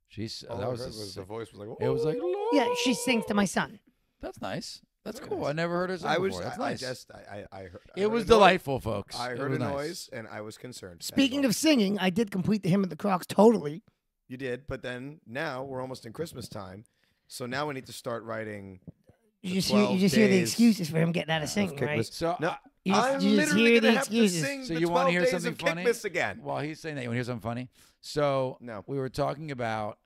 Speaker 3: She's
Speaker 2: All
Speaker 3: that
Speaker 2: I
Speaker 3: was,
Speaker 2: heard
Speaker 3: a
Speaker 2: was the
Speaker 3: sick-
Speaker 2: voice was like,
Speaker 3: It was like
Speaker 1: Yeah, she sings to my son.
Speaker 3: That's nice. That's
Speaker 2: Very
Speaker 3: cool.
Speaker 2: nice.
Speaker 3: I never heard her sing
Speaker 2: I was.
Speaker 3: before. That's
Speaker 2: I
Speaker 3: nice.
Speaker 2: just. I heard. I
Speaker 3: It
Speaker 2: heard
Speaker 3: was
Speaker 2: a noise.
Speaker 3: delightful, folks.
Speaker 2: I
Speaker 3: It
Speaker 2: heard
Speaker 3: was
Speaker 2: a
Speaker 3: nice.
Speaker 2: noise and I was concerned. That
Speaker 1: Speaking
Speaker 2: is all.
Speaker 1: of singing, I did complete the hymn of the Crocs totally.
Speaker 2: You did, but then now we're almost in Christmas time, so now we need to start writing.
Speaker 1: You
Speaker 2: The
Speaker 1: just hear, you
Speaker 2: 12
Speaker 1: just hear the
Speaker 2: days
Speaker 1: excuses for him getting out of
Speaker 2: of
Speaker 1: singing, right?
Speaker 2: Kickmas.
Speaker 3: So,
Speaker 2: No,
Speaker 1: You
Speaker 2: I'm
Speaker 1: just
Speaker 2: literally
Speaker 1: hear the
Speaker 2: gonna have to
Speaker 1: excuses.
Speaker 2: sing
Speaker 3: So
Speaker 2: the
Speaker 3: you wanna
Speaker 2: 12
Speaker 3: hear
Speaker 2: days
Speaker 3: something
Speaker 2: of
Speaker 3: funny?
Speaker 2: Kickmas again.
Speaker 3: while he's saying that, you want to hear something funny? So
Speaker 2: No.
Speaker 3: we were talking about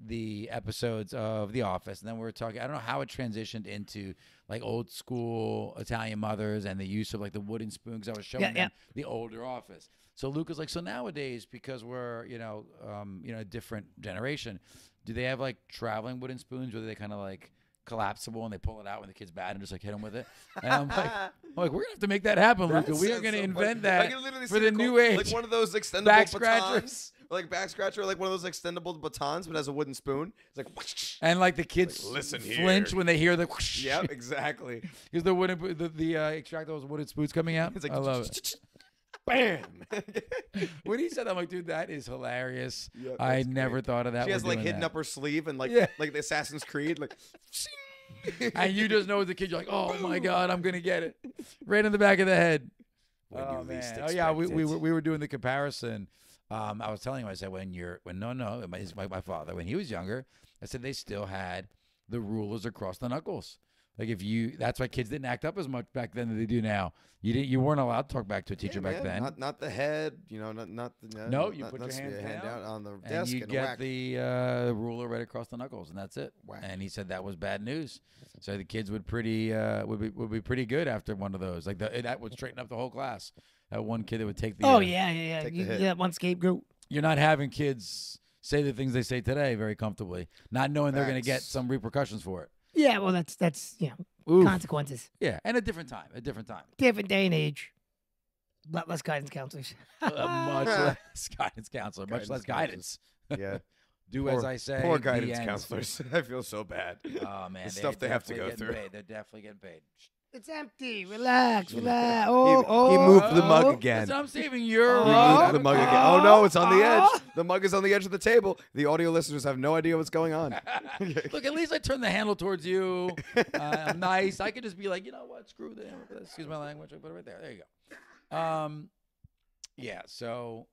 Speaker 3: the episodes of The Office, and then we were talking. I don't know how it transitioned into like old school Italian mothers and the use of like the wooden spoon. Because I was showing
Speaker 1: Yeah,
Speaker 3: them the older Office. So Luke was like, so nowadays, because we're a different generation, do they have like traveling wooden spoons where they kind of like collapsible and they pull it out when the kid's bad and just like hit him with it? And I'm like, we're gonna have to make that happen, Luca. We are gonna invent that
Speaker 2: I can literally
Speaker 3: for
Speaker 2: see
Speaker 3: the
Speaker 2: Nicole-
Speaker 3: new age.
Speaker 2: like one of those extendable
Speaker 3: Back
Speaker 2: batons,
Speaker 3: scratchers.
Speaker 2: like back scratcher, like one of those extendable batons, but has a wooden spoon. It's like, whoosh.
Speaker 3: And like the kids
Speaker 2: Like, listen
Speaker 3: flinch
Speaker 2: here.
Speaker 3: when they hear the whoosh.
Speaker 2: Yep, exactly.
Speaker 3: Because the wooden extractables wooden spoons coming out.
Speaker 2: It's like,
Speaker 3: I love it.
Speaker 2: bam.
Speaker 3: When he said that, I'm like, dude, that is hilarious.
Speaker 2: Yeah,
Speaker 3: I
Speaker 2: that's
Speaker 3: never
Speaker 2: great.
Speaker 3: thought of that.
Speaker 2: She has
Speaker 3: We're
Speaker 2: like
Speaker 3: doing
Speaker 2: hidden
Speaker 3: that.
Speaker 2: up her sleeve and like
Speaker 3: Yeah.
Speaker 2: like the Assassin's Creed, like.
Speaker 3: And you just know as a kid, you're like, oh my God, I'm gonna get it right in the back of the head.
Speaker 2: When you least
Speaker 3: Oh yeah,
Speaker 2: expect
Speaker 3: we
Speaker 2: it.
Speaker 3: were doing the comparison. I was telling him, I said, my father, when he was younger, I said they still had the rulers across the knuckles. Like that's why kids didn't act up as much back then as they do now. You weren't allowed to talk back to a teacher back then.
Speaker 2: Not the head, not the.
Speaker 3: No, you
Speaker 2: not,
Speaker 3: put
Speaker 2: not
Speaker 3: your hands
Speaker 2: hand
Speaker 3: down
Speaker 2: on the
Speaker 3: and
Speaker 2: desk
Speaker 3: you
Speaker 2: and
Speaker 3: get
Speaker 2: whack.
Speaker 3: the ruler right across the knuckles, and that's it.
Speaker 2: Whack.
Speaker 3: And he said that was bad news. So the kids would would be pretty good after one of those. Like that would straighten up the whole class. That one kid that would take the.
Speaker 1: Oh yeah.
Speaker 2: Take the
Speaker 1: You
Speaker 2: hit.
Speaker 1: get one scapegoat.
Speaker 3: You're not having kids say the things they say today very comfortably, not knowing they're going to get
Speaker 2: Facts.
Speaker 3: some repercussions for it.
Speaker 1: Yeah, well, that's
Speaker 3: Oof.
Speaker 1: consequences.
Speaker 3: Yeah, and a different time.
Speaker 1: Different day and age. Lot less guidance counselors.
Speaker 3: Much less guidance counselor, much
Speaker 2: Guidance
Speaker 3: less guidance.
Speaker 2: Yeah.
Speaker 3: Do as I say.
Speaker 2: Poor
Speaker 3: the
Speaker 2: guidance
Speaker 3: end.
Speaker 2: counselors. I feel so bad.
Speaker 3: Oh man,
Speaker 2: The stuff they have to go through.
Speaker 3: They're definitely getting paid.
Speaker 1: It's empty. Relax.
Speaker 2: He
Speaker 1: Oh,
Speaker 2: moved the mug again.
Speaker 3: Listen, I'm saving your.
Speaker 2: He
Speaker 1: Oh.
Speaker 2: moved the mug again. Oh no, it's on the edge. The mug is on the edge of the table. The audio listeners have no idea what's going on.
Speaker 3: Look, at least I turned the handle towards you. I'm nice. I could just be like, you know what? Screw them. Excuse my language. I put it right there. There you go. Yeah. So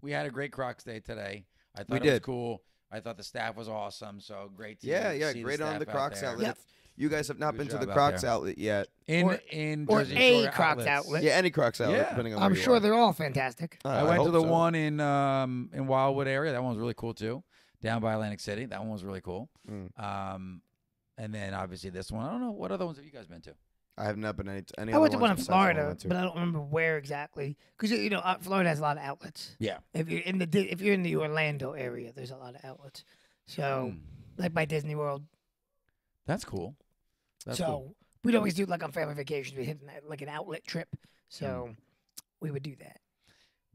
Speaker 3: we had a great Crocs day today. I thought
Speaker 2: We
Speaker 3: it was
Speaker 2: did.
Speaker 3: cool. I thought the staff was awesome. So great to
Speaker 2: Yeah,
Speaker 3: see
Speaker 2: great on the
Speaker 3: staff out
Speaker 2: Crocs
Speaker 3: there.
Speaker 2: Outlet.
Speaker 1: Yep.
Speaker 2: If you guys have not
Speaker 3: Good
Speaker 2: been to
Speaker 3: job
Speaker 2: the
Speaker 3: out
Speaker 2: Crocs
Speaker 3: there.
Speaker 2: Outlet yet.
Speaker 3: In
Speaker 1: or
Speaker 3: Jersey
Speaker 1: a
Speaker 3: Shore
Speaker 1: Crocs
Speaker 3: outlets.
Speaker 1: outlet.
Speaker 2: Yeah, any Crocs Outlet,
Speaker 3: Yeah.
Speaker 2: depending on where
Speaker 1: I'm
Speaker 2: you
Speaker 1: sure
Speaker 2: are.
Speaker 1: they're all fantastic.
Speaker 3: I went to
Speaker 2: hope
Speaker 3: the
Speaker 2: so.
Speaker 3: one in Wildwood area. That one was really cool too. Down by Atlantic City. That one was really cool. And then obviously this one. I don't know. What other ones have you guys been to?
Speaker 2: I have not been any
Speaker 1: I went to
Speaker 2: other
Speaker 1: one in
Speaker 2: ones besides the one I
Speaker 1: Florida,
Speaker 2: went to.
Speaker 1: but I don't remember where exactly. Because Florida has a lot of outlets.
Speaker 3: Yeah.
Speaker 1: If you're in the Orlando area, there's a lot of outlets. So like by Disney World.
Speaker 3: That's cool. That's
Speaker 1: so
Speaker 3: cool.
Speaker 1: we'd always do like on family vacations. We hit like an outlet trip. So we would do that.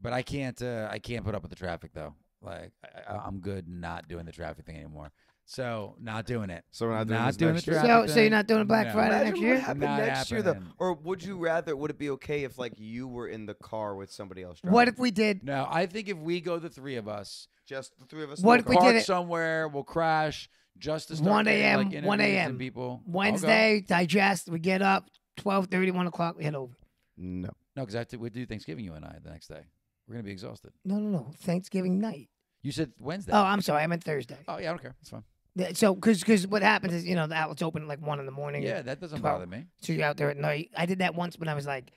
Speaker 3: But I can't put up with the traffic though. Like I'm good not doing the traffic thing anymore. So not doing it.
Speaker 2: So we're not doing this
Speaker 3: doing
Speaker 2: next
Speaker 3: the
Speaker 2: year?
Speaker 3: traffic.
Speaker 1: So you're not doing a Black
Speaker 3: No.
Speaker 1: Friday
Speaker 2: Imagine
Speaker 1: next
Speaker 2: what
Speaker 1: year?
Speaker 2: happened
Speaker 3: Not
Speaker 2: next year, though.
Speaker 3: happening.
Speaker 2: Or would it be okay if like you were in the car with somebody else driving?
Speaker 1: What if we did?
Speaker 3: No, I think if we go the three of us,
Speaker 2: just the three of us?
Speaker 1: What
Speaker 2: in
Speaker 1: if
Speaker 2: the
Speaker 1: we
Speaker 2: car?
Speaker 1: did
Speaker 3: park
Speaker 1: it-
Speaker 3: somewhere, we'll crash just to start
Speaker 1: 1
Speaker 3: getting,
Speaker 1: a.m.,
Speaker 3: like,
Speaker 1: 1
Speaker 3: interviews
Speaker 1: a.m.
Speaker 3: and people. I'll go.
Speaker 1: Wednesday, digest. We get up 12:30, 1 o'clock. We head over.
Speaker 2: No.
Speaker 3: No, because we do Thanksgiving, you and I, the next day. We're gonna be exhausted.
Speaker 1: No. Thanksgiving night.
Speaker 3: You said Wednesday.
Speaker 1: Oh, I'm sorry. I meant Thursday.
Speaker 3: Oh, yeah, I don't care. It's fine.
Speaker 1: Yeah, so, because what happens is, the outlets open at like 1 in the morning.
Speaker 3: Yeah, that doesn't
Speaker 1: 12.
Speaker 3: bother me.
Speaker 1: So you're out there at night. I did that once when I was like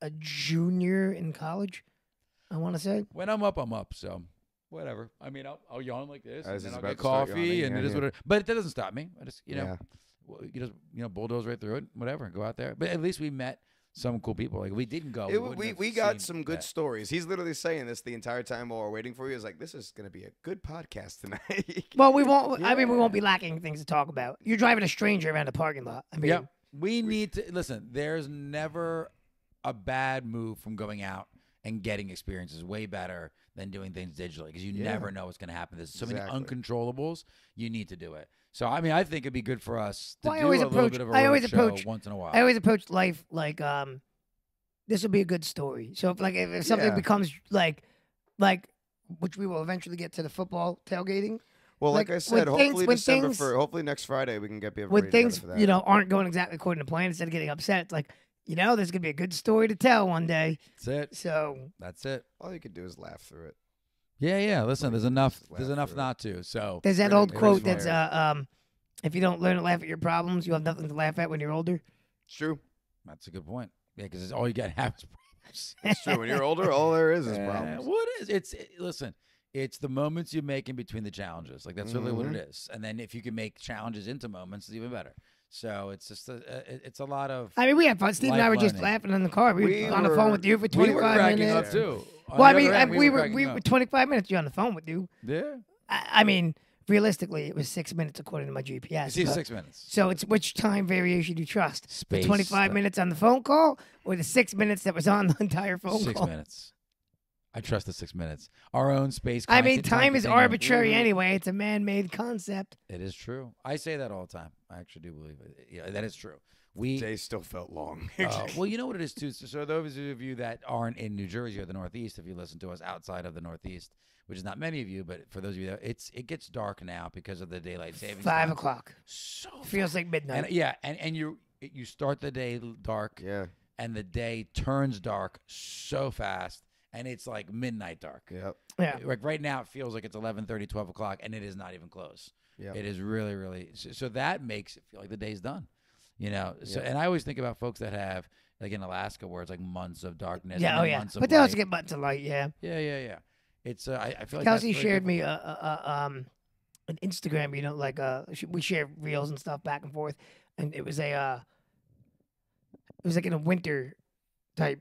Speaker 1: a junior in college, I want to say.
Speaker 3: When I'm up, so whatever. I mean, I'll yawn like this,
Speaker 2: I was
Speaker 3: and then
Speaker 2: just
Speaker 3: I'll
Speaker 2: about
Speaker 3: get
Speaker 2: to start
Speaker 3: coffee,
Speaker 2: yawning,
Speaker 3: and it
Speaker 2: yeah,
Speaker 3: is what
Speaker 2: yeah.
Speaker 3: it. But that doesn't stop me. I just,
Speaker 2: Yeah.
Speaker 3: you just bulldoze right through it. Whatever, go out there. But at least we met some cool people. Like we didn't go.
Speaker 2: We got some good stories. He's literally saying this the entire time while we're waiting for you. He's like, this is going to be a good podcast tonight.
Speaker 1: Well, we won't. I mean, we won't be lacking things to talk about. You're driving a stranger around a parking lot. I mean,
Speaker 3: Yeah, we need to listen. There's never a bad move from going out and getting experiences. Way better than doing things digitally because you never know what's going to happen. There's so many uncontrollables. You need to do it. So I mean, I think it'd be good for us to do a little bit of a roadshow once in a while.
Speaker 1: I always approach life like this will be a good story. So if something becomes like which we will eventually get to the football tailgating.
Speaker 2: Well, like I said,
Speaker 1: when
Speaker 2: hopefully next Friday we can get everybody
Speaker 1: when things
Speaker 2: together for that.
Speaker 1: aren't going exactly according to plan, instead of getting upset, it's like there's gonna be a good story to tell one day.
Speaker 3: That's it.
Speaker 1: So
Speaker 3: That's it.
Speaker 2: All you could do is laugh through it.
Speaker 3: Yeah. Listen, there's enough.
Speaker 2: laugh
Speaker 3: There's enough
Speaker 2: through it.
Speaker 3: not to. So
Speaker 1: there's that
Speaker 2: Really,
Speaker 1: old
Speaker 2: it is
Speaker 1: quote that's
Speaker 2: fire.
Speaker 1: if you don't learn to laugh at your problems, you have nothing to laugh at when you're older.
Speaker 2: It's true.
Speaker 3: that's a good point. Yeah, because all you got to have is problems.
Speaker 2: It's true. When you're older, all there is problems.
Speaker 3: What is listen, it's the moments you make in between the challenges. Like that's really what it is. And then if you can make challenges into moments, it's even better. So it's just it's a lot of.
Speaker 1: I mean, we had fun. Steve and I were
Speaker 3: Life
Speaker 1: just
Speaker 3: learning.
Speaker 1: laughing in the car. We
Speaker 2: We
Speaker 1: were on the phone
Speaker 2: were-
Speaker 1: with you for
Speaker 3: we were
Speaker 1: 25
Speaker 3: cracking
Speaker 1: minutes.
Speaker 3: up too. On
Speaker 1: Well, I
Speaker 3: the
Speaker 1: mean,
Speaker 3: other end,
Speaker 1: we were
Speaker 3: cracking up.
Speaker 1: 25 minutes. You're on the phone with you.
Speaker 3: Yeah.
Speaker 1: I mean, realistically, it was 6 minutes according to my GPS.
Speaker 3: See,
Speaker 1: but-
Speaker 3: 6 minutes.
Speaker 1: So it's which time variation you trust?
Speaker 3: Space.
Speaker 1: The 25 minutes on the phone call or the 6 minutes that was on the entire phone
Speaker 3: 6
Speaker 1: call?
Speaker 3: minutes. I trust the 6 minutes. Our own space.
Speaker 1: I mean,
Speaker 3: time
Speaker 1: time is
Speaker 3: continuum.
Speaker 1: arbitrary anyway. It's a man-made concept.
Speaker 3: It is true. I say that all the time. I actually do believe it. Yeah, that is true. We
Speaker 2: Days still felt long.
Speaker 3: well, you know what it is too. So those of you that aren't in New Jersey or the Northeast, if you listen to us outside of the Northeast, which is not many of you, but for those of you that it gets dark now because of the daylight savings.
Speaker 1: 5
Speaker 3: time.
Speaker 1: o'clock.
Speaker 3: So
Speaker 1: Feels like midnight.
Speaker 3: and yeah, and you start the day dark,
Speaker 2: Yeah.
Speaker 3: and the day turns dark so fast, and it's like midnight dark.
Speaker 2: Yep.
Speaker 1: Yeah.
Speaker 3: Like right now, it feels like it's 11:30, 12 o'clock, and it is not even close.
Speaker 2: Yep.
Speaker 3: It is really, really. So that makes it feel like the day's done. You know. So
Speaker 2: Yeah.
Speaker 3: and I always think about folks that have like in Alaska where it's like months of darkness.
Speaker 1: Yeah.
Speaker 3: and
Speaker 1: Oh
Speaker 3: then
Speaker 1: yeah.
Speaker 3: months of
Speaker 1: But they also
Speaker 3: light.
Speaker 1: get buttons of light. Yeah.
Speaker 3: Yeah. It's I feel like
Speaker 1: Kelsey
Speaker 3: that's very
Speaker 1: shared me
Speaker 3: different.
Speaker 1: an Instagram. You know, like we share reels and stuff back and forth, and it was it was like in a winter type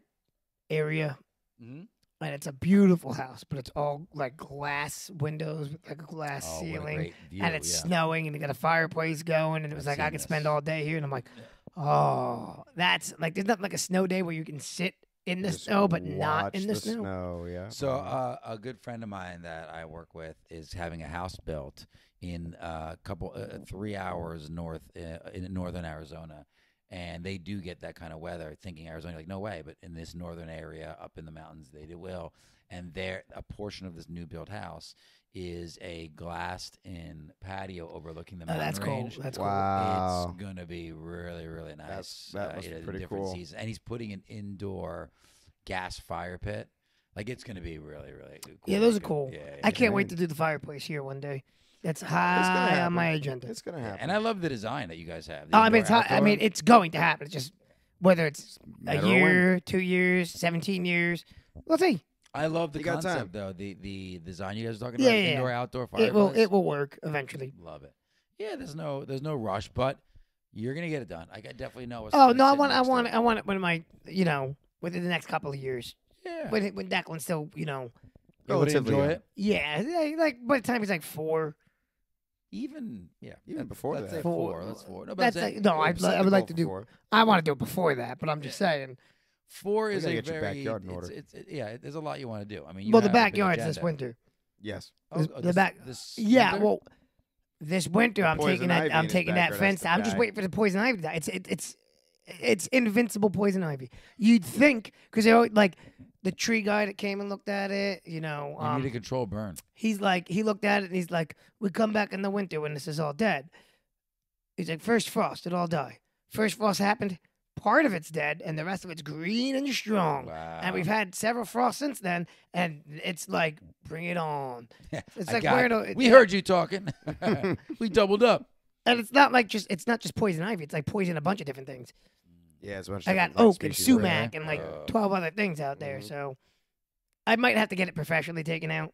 Speaker 1: area.
Speaker 3: Mhm.
Speaker 1: And it's a beautiful house, but it's all like glass windows with like a glass
Speaker 3: Oh, what a
Speaker 1: ceiling.
Speaker 3: great view,
Speaker 1: And it's
Speaker 3: yeah.
Speaker 1: snowing, and they got a fireplace going, and it was
Speaker 3: I've
Speaker 1: like I
Speaker 3: seen
Speaker 1: could
Speaker 3: this.
Speaker 1: spend all day here. And I'm like, oh, that's like there's nothing like a snow day where you can sit in the
Speaker 2: Just
Speaker 1: snow, but not
Speaker 2: watch
Speaker 1: in the snow.
Speaker 2: Yeah.
Speaker 3: So a good friend of mine that I work with is having a house built in a couple 3 hours north in northern Arizona, and they do get that kind of weather. Thinking Arizona, like no way, but in this northern area up in the mountains, they will. And there, a portion of this new built house is a glassed-in patio overlooking the
Speaker 1: Oh,
Speaker 3: mountain
Speaker 1: that's cool.
Speaker 3: range.
Speaker 1: That's
Speaker 2: Wow.
Speaker 3: It's gonna be really, really nice.
Speaker 2: That must
Speaker 3: you know,
Speaker 2: be
Speaker 3: the
Speaker 2: pretty
Speaker 3: different
Speaker 2: cool.
Speaker 3: seasons. And he's putting an indoor gas fire pit. Like it's gonna be really, really cool.
Speaker 1: Yeah, those are
Speaker 3: Like,
Speaker 1: cool.
Speaker 3: Yeah,
Speaker 1: I can't wait
Speaker 2: Right.
Speaker 1: to do the fireplace here one day. That's
Speaker 2: gonna
Speaker 1: high on
Speaker 2: happen.
Speaker 1: my agenda.
Speaker 2: It's gonna happen.
Speaker 3: And I love the design that you guys have.
Speaker 1: Oh, I mean, it's going to happen. It's just whether it's
Speaker 2: Matter
Speaker 1: a
Speaker 2: of when.
Speaker 1: year, 2 years, 17 years. We'll see.
Speaker 3: I love the
Speaker 2: You got
Speaker 3: concept
Speaker 2: time.
Speaker 3: though. The design you guys are talking
Speaker 1: Yeah,
Speaker 3: about,
Speaker 1: yeah,
Speaker 3: indoor, outdoor fireplace.
Speaker 1: It will work eventually.
Speaker 3: Love it. Yeah, there's no rush, but you're gonna get it done. I definitely know. what's
Speaker 1: Oh
Speaker 3: gonna
Speaker 1: no, I
Speaker 3: sit
Speaker 1: want
Speaker 3: next to it.
Speaker 1: I want it when within the next couple of years.
Speaker 3: Yeah.
Speaker 1: When Declan's still,
Speaker 3: You would
Speaker 2: Relatively
Speaker 3: enjoy
Speaker 2: young.
Speaker 3: it.
Speaker 1: yeah, like by the time he's like 4.
Speaker 3: Even
Speaker 2: before
Speaker 3: let's
Speaker 2: that.
Speaker 3: say 4. That's 4. No, but
Speaker 1: That's
Speaker 3: I'm saying
Speaker 1: like, no, I would like to do.
Speaker 2: Before.
Speaker 1: I want to do it before that, but I'm just saying.
Speaker 3: 4 is
Speaker 2: gotta
Speaker 3: a
Speaker 2: get your
Speaker 3: very
Speaker 2: backyard in order.
Speaker 3: There's a lot you want to do. I mean, you
Speaker 1: Well, the
Speaker 3: have a big
Speaker 1: backyard's this
Speaker 3: agenda.
Speaker 1: winter.
Speaker 2: Yes.
Speaker 3: Oh,
Speaker 1: The back-
Speaker 3: this
Speaker 1: Yeah,
Speaker 3: winter?
Speaker 1: well, this winter I'm
Speaker 2: poison
Speaker 1: taking that
Speaker 2: ivy in
Speaker 1: I'm
Speaker 2: his
Speaker 1: taking that
Speaker 2: backyard has
Speaker 1: fence.
Speaker 2: to
Speaker 1: I'm just
Speaker 2: die.
Speaker 1: waiting for the poison ivy to die. It's invincible poison ivy. You'd think because they always, like the tree guy that came and looked at it.
Speaker 3: You need to control burn.
Speaker 1: He's like, he looked at it and he's like, we come back in the winter when this is all dead. He's like, first frost, it all die. First frost happened, part of it's dead, and the rest of it's green and strong.
Speaker 3: Wow.
Speaker 1: And we've had several frosts since then, and it's like, bring it on. It's
Speaker 3: I
Speaker 1: like
Speaker 3: got
Speaker 1: we're
Speaker 3: it.
Speaker 1: in a-
Speaker 3: We heard you talking. We doubled up.
Speaker 1: And it's not just poison ivy. It's like poison a bunch of different things.
Speaker 2: Yeah, it's a bunch of
Speaker 1: I got
Speaker 2: different
Speaker 1: oak and
Speaker 2: species,
Speaker 1: sumac
Speaker 2: right?
Speaker 1: and like
Speaker 3: Oh.
Speaker 1: 12 other things out there.
Speaker 2: Mhm.
Speaker 1: So I might have to get it professionally taken out.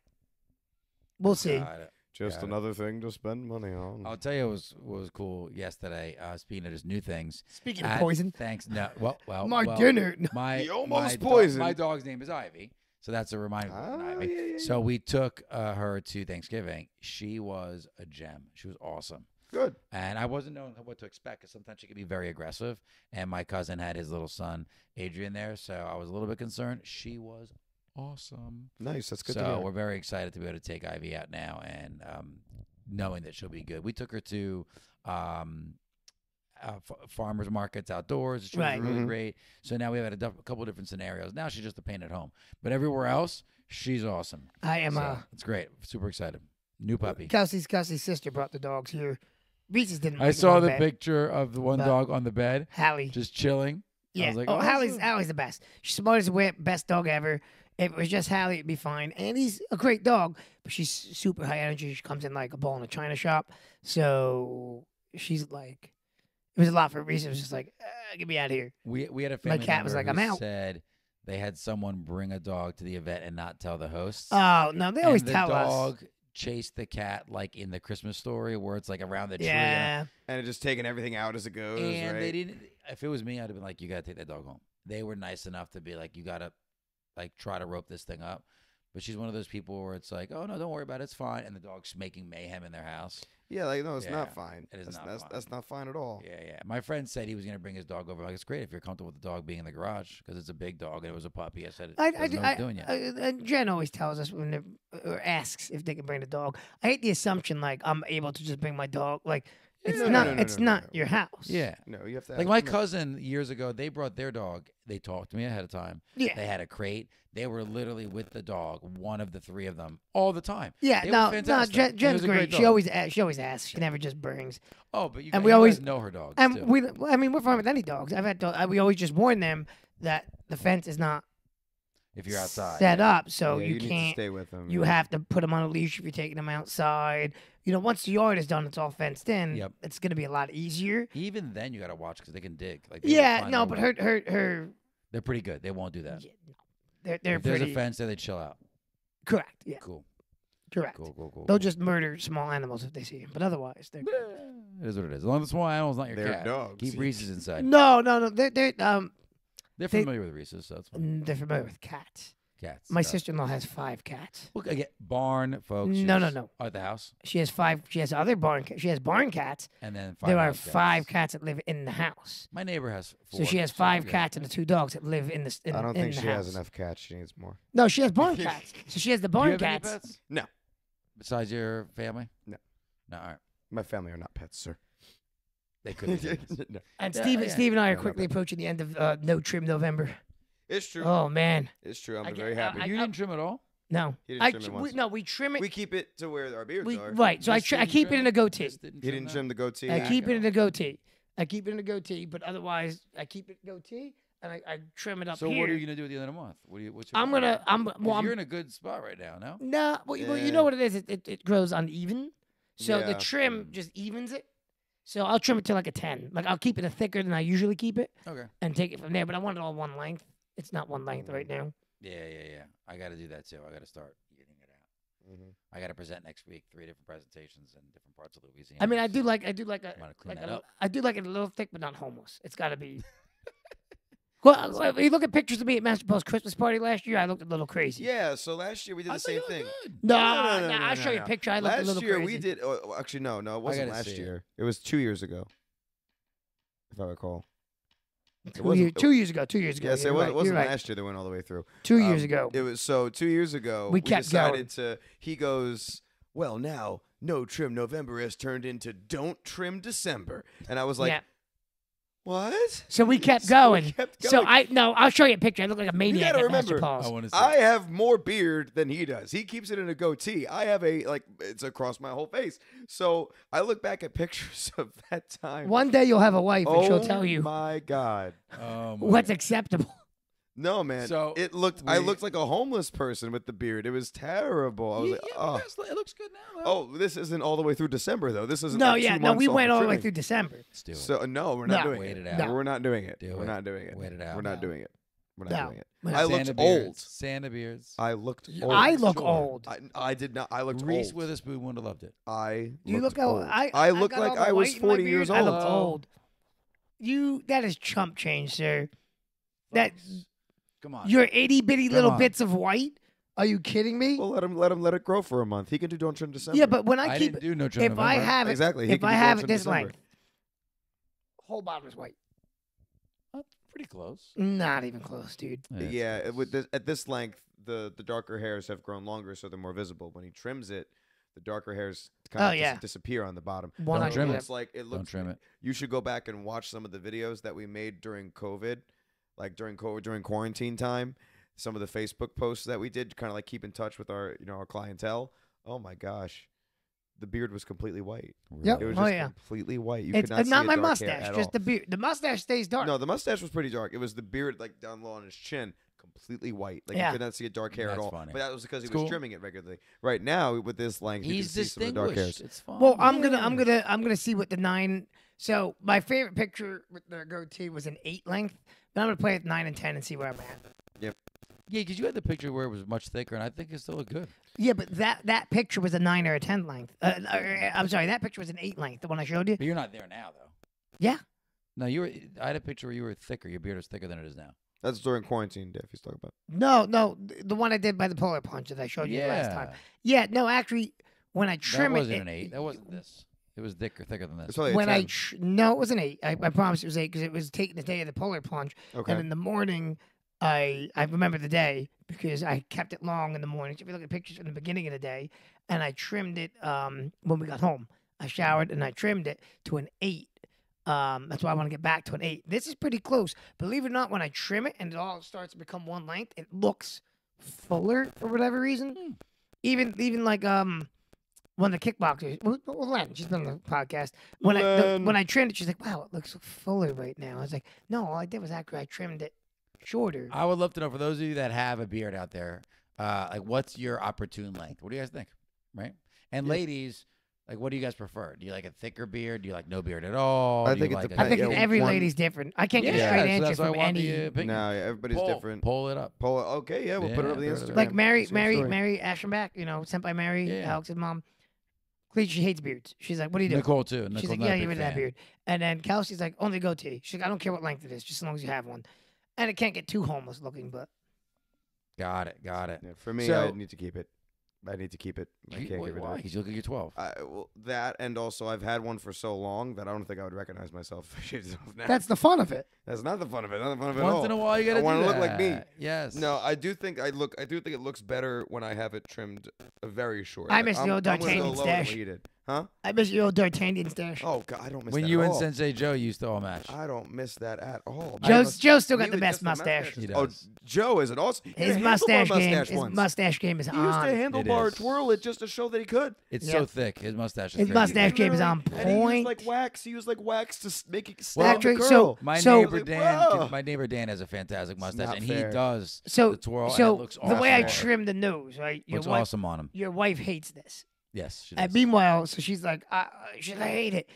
Speaker 1: We'll see.
Speaker 3: Got it.
Speaker 2: Just
Speaker 3: Got it.
Speaker 2: another thing to spend money on.
Speaker 3: I'll tell you what was cool yesterday. Speaking of just new things.
Speaker 1: Speaking of
Speaker 3: at-
Speaker 1: poison,
Speaker 3: Thanks. No. Well.
Speaker 1: my
Speaker 3: well,
Speaker 1: dinner.
Speaker 3: My
Speaker 2: He almost
Speaker 3: my
Speaker 2: poisoned.
Speaker 3: My dog's name is Ivy, so that's a reminder of
Speaker 2: Ah,
Speaker 3: Ivy.
Speaker 2: yeah.
Speaker 3: So we took her to Thanksgiving. She was a gem. She was awesome.
Speaker 2: Good.
Speaker 3: And I wasn't knowing what to expect because sometimes she can be very aggressive. And my cousin had his little son, Adrian, there. So I was a little bit concerned. She was awesome.
Speaker 2: Nice. That's good to
Speaker 3: So
Speaker 2: hear.
Speaker 3: we're very excited to be able to take Ivy out now and knowing that she'll be good. We took her to farmers markets outdoors. She
Speaker 1: Right.
Speaker 3: was really
Speaker 2: Mhm.
Speaker 3: great. So now we have had a couple different scenarios. Now she's just a pain at home. But everywhere else, she's awesome.
Speaker 1: I am
Speaker 3: So it's great. Super excited. New puppy.
Speaker 1: Kelsey's sister brought the dogs here. Reese's didn't.
Speaker 3: I
Speaker 1: like
Speaker 3: saw
Speaker 1: them
Speaker 3: the
Speaker 1: bad.
Speaker 3: picture of the one
Speaker 1: But-
Speaker 3: dog on the bed
Speaker 1: Hallie.
Speaker 3: just chilling.
Speaker 1: Yeah.
Speaker 3: was like,
Speaker 1: oh,
Speaker 3: awesome.
Speaker 1: Hallie's the best. She's smart as a whip, best dog ever. If it was just Hallie, it'd be fine. And he's a great dog, but she's super high energy. She comes in like a ball in a china shop. So she's like, it was a lot for Reese. It was just like, get me out of here.
Speaker 3: We had a
Speaker 1: My
Speaker 3: family
Speaker 1: cat was
Speaker 3: member
Speaker 1: like,
Speaker 3: who
Speaker 1: "I'm out."
Speaker 3: said they had someone bring a dog to the event and not tell the hosts.
Speaker 1: Oh no, they always
Speaker 3: and
Speaker 1: tell
Speaker 3: the
Speaker 1: us.
Speaker 3: dog chased the cat like in the Christmas story where it's like around the tree.
Speaker 1: Yeah.
Speaker 2: And it just taking everything out as it goes,
Speaker 3: And
Speaker 2: right?
Speaker 3: they didn't. If it was me, I'd have been like, "You gotta take that dog home." They were nice enough to be like, "You gotta, like, try to rope this thing up." But she's one of those people where it's like, "Oh no, don't worry about it. It's fine." And the dog's making mayhem in their house.
Speaker 2: Yeah, like no, it's
Speaker 3: Yeah,
Speaker 2: not fine.
Speaker 3: it is
Speaker 2: That's,
Speaker 3: not
Speaker 2: that's,
Speaker 3: fine.
Speaker 2: that's not fine at all.
Speaker 3: Yeah, yeah. My friend said he was going to bring his dog over. Like, it's great if you're comfortable with the dog being in the garage because it's a big dog and it was a puppy. I said it doesn't know what it's doing yet.
Speaker 1: Jen always tells us when or asks if they can bring the dog. I hate the assumption like I'm able to just bring my dog. Like it's
Speaker 2: No,
Speaker 1: not.
Speaker 2: no, no,
Speaker 1: It's
Speaker 2: no, no,
Speaker 1: not
Speaker 2: no.
Speaker 1: your house.
Speaker 3: Yeah.
Speaker 2: No, you have to.
Speaker 3: Like
Speaker 2: ask
Speaker 3: my
Speaker 2: them.
Speaker 3: cousin years ago, they brought their dog. They talked to me ahead of time.
Speaker 1: Yeah.
Speaker 3: They had a crate. They were literally with the dog, one of the three of them, all the time.
Speaker 1: Yeah,
Speaker 3: They
Speaker 1: no,
Speaker 3: were fantastic. And it
Speaker 1: Jen's
Speaker 3: was a great
Speaker 1: great. She
Speaker 3: dog.
Speaker 1: always asks. She never just brings.
Speaker 3: Oh, but you,
Speaker 1: And
Speaker 3: guys,
Speaker 1: we
Speaker 3: you
Speaker 1: always-
Speaker 3: guys know her dogs
Speaker 1: And
Speaker 3: too.
Speaker 1: we're fine with any dogs. I've had dogs. We always just warn them that the fence is not
Speaker 3: If you're outside,
Speaker 1: set
Speaker 3: yeah.
Speaker 1: up, so
Speaker 2: Yeah,
Speaker 1: you
Speaker 2: need to
Speaker 1: can't.
Speaker 2: stay with them.
Speaker 1: You have to put them on a leash if you're taking them outside. Once the yard is done, it's all fenced in.
Speaker 3: Yep.
Speaker 1: It's gonna be a lot easier.
Speaker 3: Even then, you got to watch because they can dig. Like they will
Speaker 1: Yeah,
Speaker 3: find
Speaker 1: no,
Speaker 3: their
Speaker 1: but
Speaker 3: way.
Speaker 1: her
Speaker 3: They're pretty good. They won't do that.
Speaker 1: yeah, they're
Speaker 3: If there's
Speaker 1: pretty
Speaker 3: a fence there, they chill out.
Speaker 1: correct. Yeah,
Speaker 3: Cool.
Speaker 1: correct.
Speaker 3: Cool.
Speaker 1: They'll just murder small animals if they see them, but otherwise they're
Speaker 3: It is what it is. As long as the small animal's not your
Speaker 2: They're
Speaker 3: cat.
Speaker 2: dogs.
Speaker 3: Keep Reese's inside.
Speaker 1: no. They're
Speaker 3: They're familiar with Reese's, so it's fine.
Speaker 1: they're familiar with cats.
Speaker 3: Cats.
Speaker 1: My sister-in-law has 5 cats.
Speaker 3: Look, I get barn, folks.
Speaker 1: No.
Speaker 3: Oh, at the house,
Speaker 1: She has 5. She has other barn. She has barn cats.
Speaker 3: and then 5
Speaker 1: There are
Speaker 3: house cats.
Speaker 1: 5 cats that live in the house.
Speaker 3: My neighbor has 4.
Speaker 1: So she has 5
Speaker 3: yeah.
Speaker 1: cats and the 2 dogs that live in the. In,
Speaker 2: I don't
Speaker 1: in
Speaker 2: think
Speaker 1: the
Speaker 2: she
Speaker 1: house.
Speaker 2: has enough cats. She needs more.
Speaker 1: No, she has barn cats. So she has the
Speaker 3: Do you
Speaker 1: barn
Speaker 3: have any
Speaker 1: cats.
Speaker 3: pets?
Speaker 2: No.
Speaker 3: Besides your family?
Speaker 2: No.
Speaker 3: No, all right.
Speaker 2: My family are not pets, sir.
Speaker 3: They could be.
Speaker 2: No.
Speaker 1: And
Speaker 3: Yeah,
Speaker 1: Steve,
Speaker 3: yeah.
Speaker 1: Steve and I are
Speaker 2: No,
Speaker 1: quickly
Speaker 2: no.
Speaker 1: approaching the end of No Trim November.
Speaker 2: It's true.
Speaker 1: Oh man,
Speaker 2: It's true. I'm
Speaker 1: I
Speaker 2: very
Speaker 1: get-
Speaker 2: happy.
Speaker 3: You didn't trim at all?
Speaker 1: no,
Speaker 2: He didn't trim it once.
Speaker 1: we trim it.
Speaker 2: We keep it to where our beards are.
Speaker 1: Right, so I
Speaker 3: Just
Speaker 1: I
Speaker 3: didn't
Speaker 1: keep it
Speaker 3: trim
Speaker 1: in a goatee.
Speaker 3: Just
Speaker 2: He didn't
Speaker 3: that?
Speaker 2: trim the goatee.
Speaker 1: I
Speaker 3: Yeah.
Speaker 1: keep it in a goatee. I keep it in a goatee, but otherwise I keep it goatee and I trim it up
Speaker 3: So
Speaker 1: here.
Speaker 3: what are you gonna do at the end of the month? What's your
Speaker 1: I'm
Speaker 3: plan?
Speaker 1: gonna.
Speaker 3: 'Cause
Speaker 1: Well, I'm
Speaker 3: you're in a good spot right now, no?
Speaker 1: nah. Well, you
Speaker 2: Yeah.
Speaker 1: know what it is. It grows uneven, so the
Speaker 2: Yeah.
Speaker 1: trim just evens it. So I'll trim it to like a 10. Like I'll keep it thicker than I usually keep it
Speaker 3: Okay.
Speaker 1: and take it from there. But I want it all one length. It's not one length right now.
Speaker 3: Yeah. I got to do that too. I got to start getting it out.
Speaker 2: Mhm.
Speaker 3: I got to present next week 3 different presentations in different parts of Louisiana.
Speaker 1: I mean, I do like a
Speaker 3: Wanna clean
Speaker 1: like
Speaker 3: that
Speaker 1: a,
Speaker 3: up?
Speaker 1: I do like it a little thick, but not homeless. It's got to be. Well, if you look at pictures of me at Master Paul's Christmas party last year, I looked a little crazy.
Speaker 2: Yeah. So last year we did
Speaker 3: I
Speaker 2: the
Speaker 3: thought you
Speaker 2: same
Speaker 3: looked
Speaker 2: thing.
Speaker 3: good.
Speaker 1: No,
Speaker 2: No,
Speaker 1: I'll show you a picture. I looked a
Speaker 2: Last
Speaker 1: little
Speaker 2: year
Speaker 1: crazy.
Speaker 2: we did. Oh, actually, no, it wasn't
Speaker 3: gotta
Speaker 2: last
Speaker 3: see it.
Speaker 2: year. It was 2 years ago, if I recall. It
Speaker 1: 2
Speaker 2: wasn't-
Speaker 1: 2 years ago. 2 years ago.
Speaker 2: Yes,
Speaker 1: you're
Speaker 2: it
Speaker 1: right,
Speaker 2: wasn't
Speaker 1: you're right.
Speaker 2: last year that went all the way through.
Speaker 1: 2 years ago.
Speaker 2: It was 2 years ago.
Speaker 1: We kept
Speaker 2: decided to. He goes, well, now No Trim November has turned into Don't Trim December, and I was like,
Speaker 1: yeah.
Speaker 2: what?
Speaker 1: So we kept
Speaker 2: So we
Speaker 1: going.
Speaker 2: kept
Speaker 1: So
Speaker 2: going.
Speaker 1: I'll show you a picture. I look like a maniac
Speaker 2: gotta
Speaker 1: at Master
Speaker 2: remember,
Speaker 3: I
Speaker 1: Paul's.
Speaker 3: want to see.
Speaker 2: I have more beard than he does. He keeps it in a goatee. I have it's across my whole face. So I look back at pictures of that time.
Speaker 1: One day you'll have a wife and
Speaker 2: Oh
Speaker 1: she'll tell you
Speaker 2: my God.
Speaker 3: Oh, my
Speaker 1: what's
Speaker 3: God.
Speaker 1: acceptable.
Speaker 2: No, man.
Speaker 3: So
Speaker 2: I
Speaker 3: we-
Speaker 2: looked like a homeless person with the beard. It was terrible. I was
Speaker 3: Yeah,
Speaker 2: like,
Speaker 3: yeah,
Speaker 2: oh.
Speaker 3: but it looks good now. Though.
Speaker 2: Oh, this isn't all the way through December though. This isn't
Speaker 1: No,
Speaker 2: like 2
Speaker 1: yeah, no,
Speaker 2: months
Speaker 1: we
Speaker 2: off
Speaker 1: went
Speaker 2: of
Speaker 1: all the way
Speaker 2: trimming.
Speaker 1: through December.
Speaker 3: Let's do it.
Speaker 2: So no, we're not
Speaker 1: No.
Speaker 2: doing
Speaker 3: Wait
Speaker 2: it.
Speaker 3: it out.
Speaker 2: We're not doing it.
Speaker 3: Do
Speaker 2: We're
Speaker 3: it.
Speaker 2: not doing it.
Speaker 3: Wait it out.
Speaker 2: We're not
Speaker 1: No.
Speaker 2: doing it. We're not
Speaker 1: No.
Speaker 2: doing it.
Speaker 1: No.
Speaker 2: I looked
Speaker 3: Santa
Speaker 2: old.
Speaker 3: beards. Santa beards.
Speaker 2: I looked
Speaker 3: You-
Speaker 2: old.
Speaker 1: I look
Speaker 3: Sure.
Speaker 1: old.
Speaker 2: I did not. I looked
Speaker 3: Reese
Speaker 2: old.
Speaker 3: Witherspoon would have loved it.
Speaker 2: I
Speaker 1: Do you
Speaker 2: looked
Speaker 1: look how
Speaker 2: old.
Speaker 1: I
Speaker 2: look
Speaker 1: got
Speaker 2: like
Speaker 1: all the
Speaker 2: I was
Speaker 1: white in my
Speaker 2: 40 years
Speaker 1: beard.
Speaker 2: old.
Speaker 1: I look old. That is chump change, sir. That
Speaker 3: Folks, come on.
Speaker 1: your itty bitty little
Speaker 3: on.
Speaker 1: bits of white. Are you kidding me?
Speaker 2: Well, let it grow for a month. He can do Don't Trim December.
Speaker 1: Yeah, but when I
Speaker 3: I
Speaker 1: keep
Speaker 3: didn't do no trim
Speaker 1: if I
Speaker 3: November.
Speaker 1: have it
Speaker 2: Exactly. He
Speaker 1: if
Speaker 2: can
Speaker 1: I
Speaker 2: do
Speaker 1: have
Speaker 2: Don't
Speaker 1: it
Speaker 2: Trim
Speaker 1: this
Speaker 2: December.
Speaker 1: length, whole bottom is white.
Speaker 3: Pretty close.
Speaker 1: Not even close, dude.
Speaker 3: it's
Speaker 2: Yeah,
Speaker 3: close.
Speaker 2: with this, at this length, the darker hairs have grown longer, so they're more visible. When he trims it, the darker hairs kind
Speaker 1: Oh,
Speaker 2: of
Speaker 1: yeah.
Speaker 2: disappear on the bottom.
Speaker 1: One
Speaker 3: Don't
Speaker 1: hundred.
Speaker 3: trim it.
Speaker 2: Looks like it looks.
Speaker 3: Don't trim it.
Speaker 2: You should go back and watch some of the videos that we made during COVID, like during quarantine time. Some of the Facebook posts that we did to kind of like keep in touch with our our clientele. Oh my gosh, the beard was completely white.
Speaker 1: Yep.
Speaker 2: It was
Speaker 1: Oh,
Speaker 2: just
Speaker 1: yeah.
Speaker 2: completely white. You
Speaker 1: It's
Speaker 2: could not see
Speaker 1: not
Speaker 2: a
Speaker 1: my
Speaker 2: dark hair
Speaker 1: mustache,
Speaker 2: at
Speaker 1: just
Speaker 2: all.
Speaker 1: the beard. The mustache stays dark.
Speaker 2: No, the mustache was pretty dark. It was the beard like down low on his chin, completely white. Like
Speaker 1: Yeah.
Speaker 2: you could not see a dark hair at
Speaker 3: That's
Speaker 2: all.
Speaker 3: funny.
Speaker 2: But that was because he
Speaker 3: It's
Speaker 2: was
Speaker 3: cool.
Speaker 2: trimming it regularly. Right now, with this length, you can
Speaker 3: He's
Speaker 2: see some of the dark hairs.
Speaker 3: distinguished. It's fine.
Speaker 1: Well, I'm gonna see what the 9. So my favorite picture with the goatee was an 8 length. But I'm gonna play with 9 and 10 and see where I'm at.
Speaker 3: Yeah, because you had the picture where it was much thicker, and I think it still looked good.
Speaker 1: Yeah, but that picture was a 9 or a 10 length. I'm sorry, that picture was an 8 length. The one I showed you.
Speaker 3: But you're not there now, though.
Speaker 1: Yeah.
Speaker 3: No, you were. I had a picture where you were thicker. Your beard is thicker than it is now.
Speaker 2: That's during quarantine, Dave. He's talking about.
Speaker 1: No, the one I did by the polar punch that I showed you last time. Yeah, no, actually, when I
Speaker 3: That
Speaker 1: trim it,
Speaker 3: wasn't an 8. That wasn't this. It was thicker than this.
Speaker 2: It's only a
Speaker 1: When
Speaker 2: 10.
Speaker 1: No, it was an 8. I promise it was 8 because it was taking the day of the polar plunge.
Speaker 2: Okay.
Speaker 1: And in the morning, I remember the day because I kept it long in the morning. If you look at pictures from the beginning of the day, and I trimmed it when we got home. I showered and I trimmed it to an 8. That's why I want to get back to an 8. This is pretty close. Believe it or not, when I trim it and it all starts to become one length, it looks fuller for whatever reason. Even like one of the kickboxers, well, Len, she's been on the podcast. When I trimmed it, she's like, "Wow, it looks fuller right now." I was like, "No, all I did was actually I trimmed it shorter."
Speaker 3: I would love to know, for those of you that have a beard out there, like, what's your opportune length? What do you guys think? Right? And ladies, like, what do you guys prefer? Do you like a thicker beard? Do you like no beard at all?
Speaker 2: I
Speaker 3: Do
Speaker 2: think
Speaker 3: you
Speaker 2: it
Speaker 3: like
Speaker 2: depends.
Speaker 1: I think
Speaker 2: Yeah,
Speaker 1: every
Speaker 2: one-
Speaker 1: lady's different. I can't get a
Speaker 3: Yeah,
Speaker 1: straight
Speaker 3: so
Speaker 1: answer
Speaker 3: that's why I
Speaker 1: from
Speaker 3: want
Speaker 1: any.
Speaker 3: the opinion.
Speaker 2: No, everybody's
Speaker 3: Pull-
Speaker 2: different.
Speaker 3: Pull it up.
Speaker 2: Okay, yeah, we'll put it up on the
Speaker 3: Yeah, throw it
Speaker 2: Instagram.
Speaker 3: up.
Speaker 1: Like Mary
Speaker 2: Same story.
Speaker 1: Aschenbach, sent by Mary,
Speaker 3: Yeah.
Speaker 1: Alex's mom. Cleet, she hates beards. She's like, "What do you do?"
Speaker 3: Nicole too.
Speaker 1: She's
Speaker 3: Nicole's
Speaker 1: like,
Speaker 3: not a
Speaker 1: "Yeah,
Speaker 3: big
Speaker 1: give me that
Speaker 3: fan.
Speaker 1: beard." And then Kelsey's like, "Only goatee." She's like, "I don't care what length it is, just as long as you have one." And it can't get too homeless looking, but
Speaker 3: Got it.
Speaker 2: Yeah, for me,
Speaker 3: So-
Speaker 2: I need to keep it. I need to keep it. I can't
Speaker 3: Wait,
Speaker 2: get rid
Speaker 3: why?
Speaker 2: of it.
Speaker 3: Because you look like you're 12.
Speaker 2: Well, that, and also I've had one for so long that I don't think I would recognize myself if I shaved it off now.
Speaker 1: that's the fun of it.
Speaker 2: That's not the fun of it. Not the fun of it at
Speaker 3: Once
Speaker 2: all.
Speaker 3: in a while, you gotta
Speaker 2: I wanna
Speaker 3: do
Speaker 2: look like me.
Speaker 3: that. Yes.
Speaker 2: No, I do think it looks better when I have it trimmed very short.
Speaker 1: I miss the old
Speaker 2: I'm gonna go
Speaker 1: D'Artagnan
Speaker 2: lower than
Speaker 1: stash.
Speaker 2: what you did. Huh?
Speaker 1: I miss your old D'Artagnan stash.
Speaker 2: Oh God, I don't miss
Speaker 3: When
Speaker 2: that
Speaker 3: you
Speaker 2: at
Speaker 3: and
Speaker 2: all.
Speaker 3: Sensei Joe used to all match.
Speaker 2: I don't miss that at all.
Speaker 1: Joe's still
Speaker 2: He
Speaker 1: got the
Speaker 2: was
Speaker 1: best
Speaker 2: just a
Speaker 1: mustache.
Speaker 3: He
Speaker 2: Oh,
Speaker 3: does.
Speaker 2: Joe is it also? He
Speaker 1: His
Speaker 2: had a
Speaker 1: mustache
Speaker 2: handlebar
Speaker 1: game.
Speaker 2: mustache
Speaker 1: His
Speaker 2: once.
Speaker 1: mustache game is
Speaker 2: He used
Speaker 1: on.
Speaker 2: to handlebar
Speaker 3: is.
Speaker 2: twirl it just to show that he could.
Speaker 3: It's
Speaker 1: Yeah.
Speaker 3: so thick. His mustache is
Speaker 1: His
Speaker 3: thick.
Speaker 1: mustache game is on
Speaker 2: And he used
Speaker 1: point.
Speaker 2: like wax. He used like wax to make it
Speaker 3: Well,
Speaker 2: snap
Speaker 1: Actually,
Speaker 2: the
Speaker 1: so-
Speaker 2: curl.
Speaker 3: My
Speaker 1: So-
Speaker 3: neighbor
Speaker 2: Like,
Speaker 3: Dan,
Speaker 2: bro.
Speaker 3: my neighbor Dan has a fantastic mustache,
Speaker 2: not
Speaker 3: and
Speaker 2: fair.
Speaker 3: he does
Speaker 1: So,
Speaker 3: the twirl. and it
Speaker 1: so
Speaker 3: looks
Speaker 1: the
Speaker 3: awesome.
Speaker 1: way I
Speaker 3: on it.
Speaker 1: trim the nose, right?
Speaker 3: Looks awesome on him.
Speaker 1: Your wife hates this.
Speaker 3: Yes, she
Speaker 1: And
Speaker 3: does.
Speaker 1: meanwhile, so she's like, I hate it.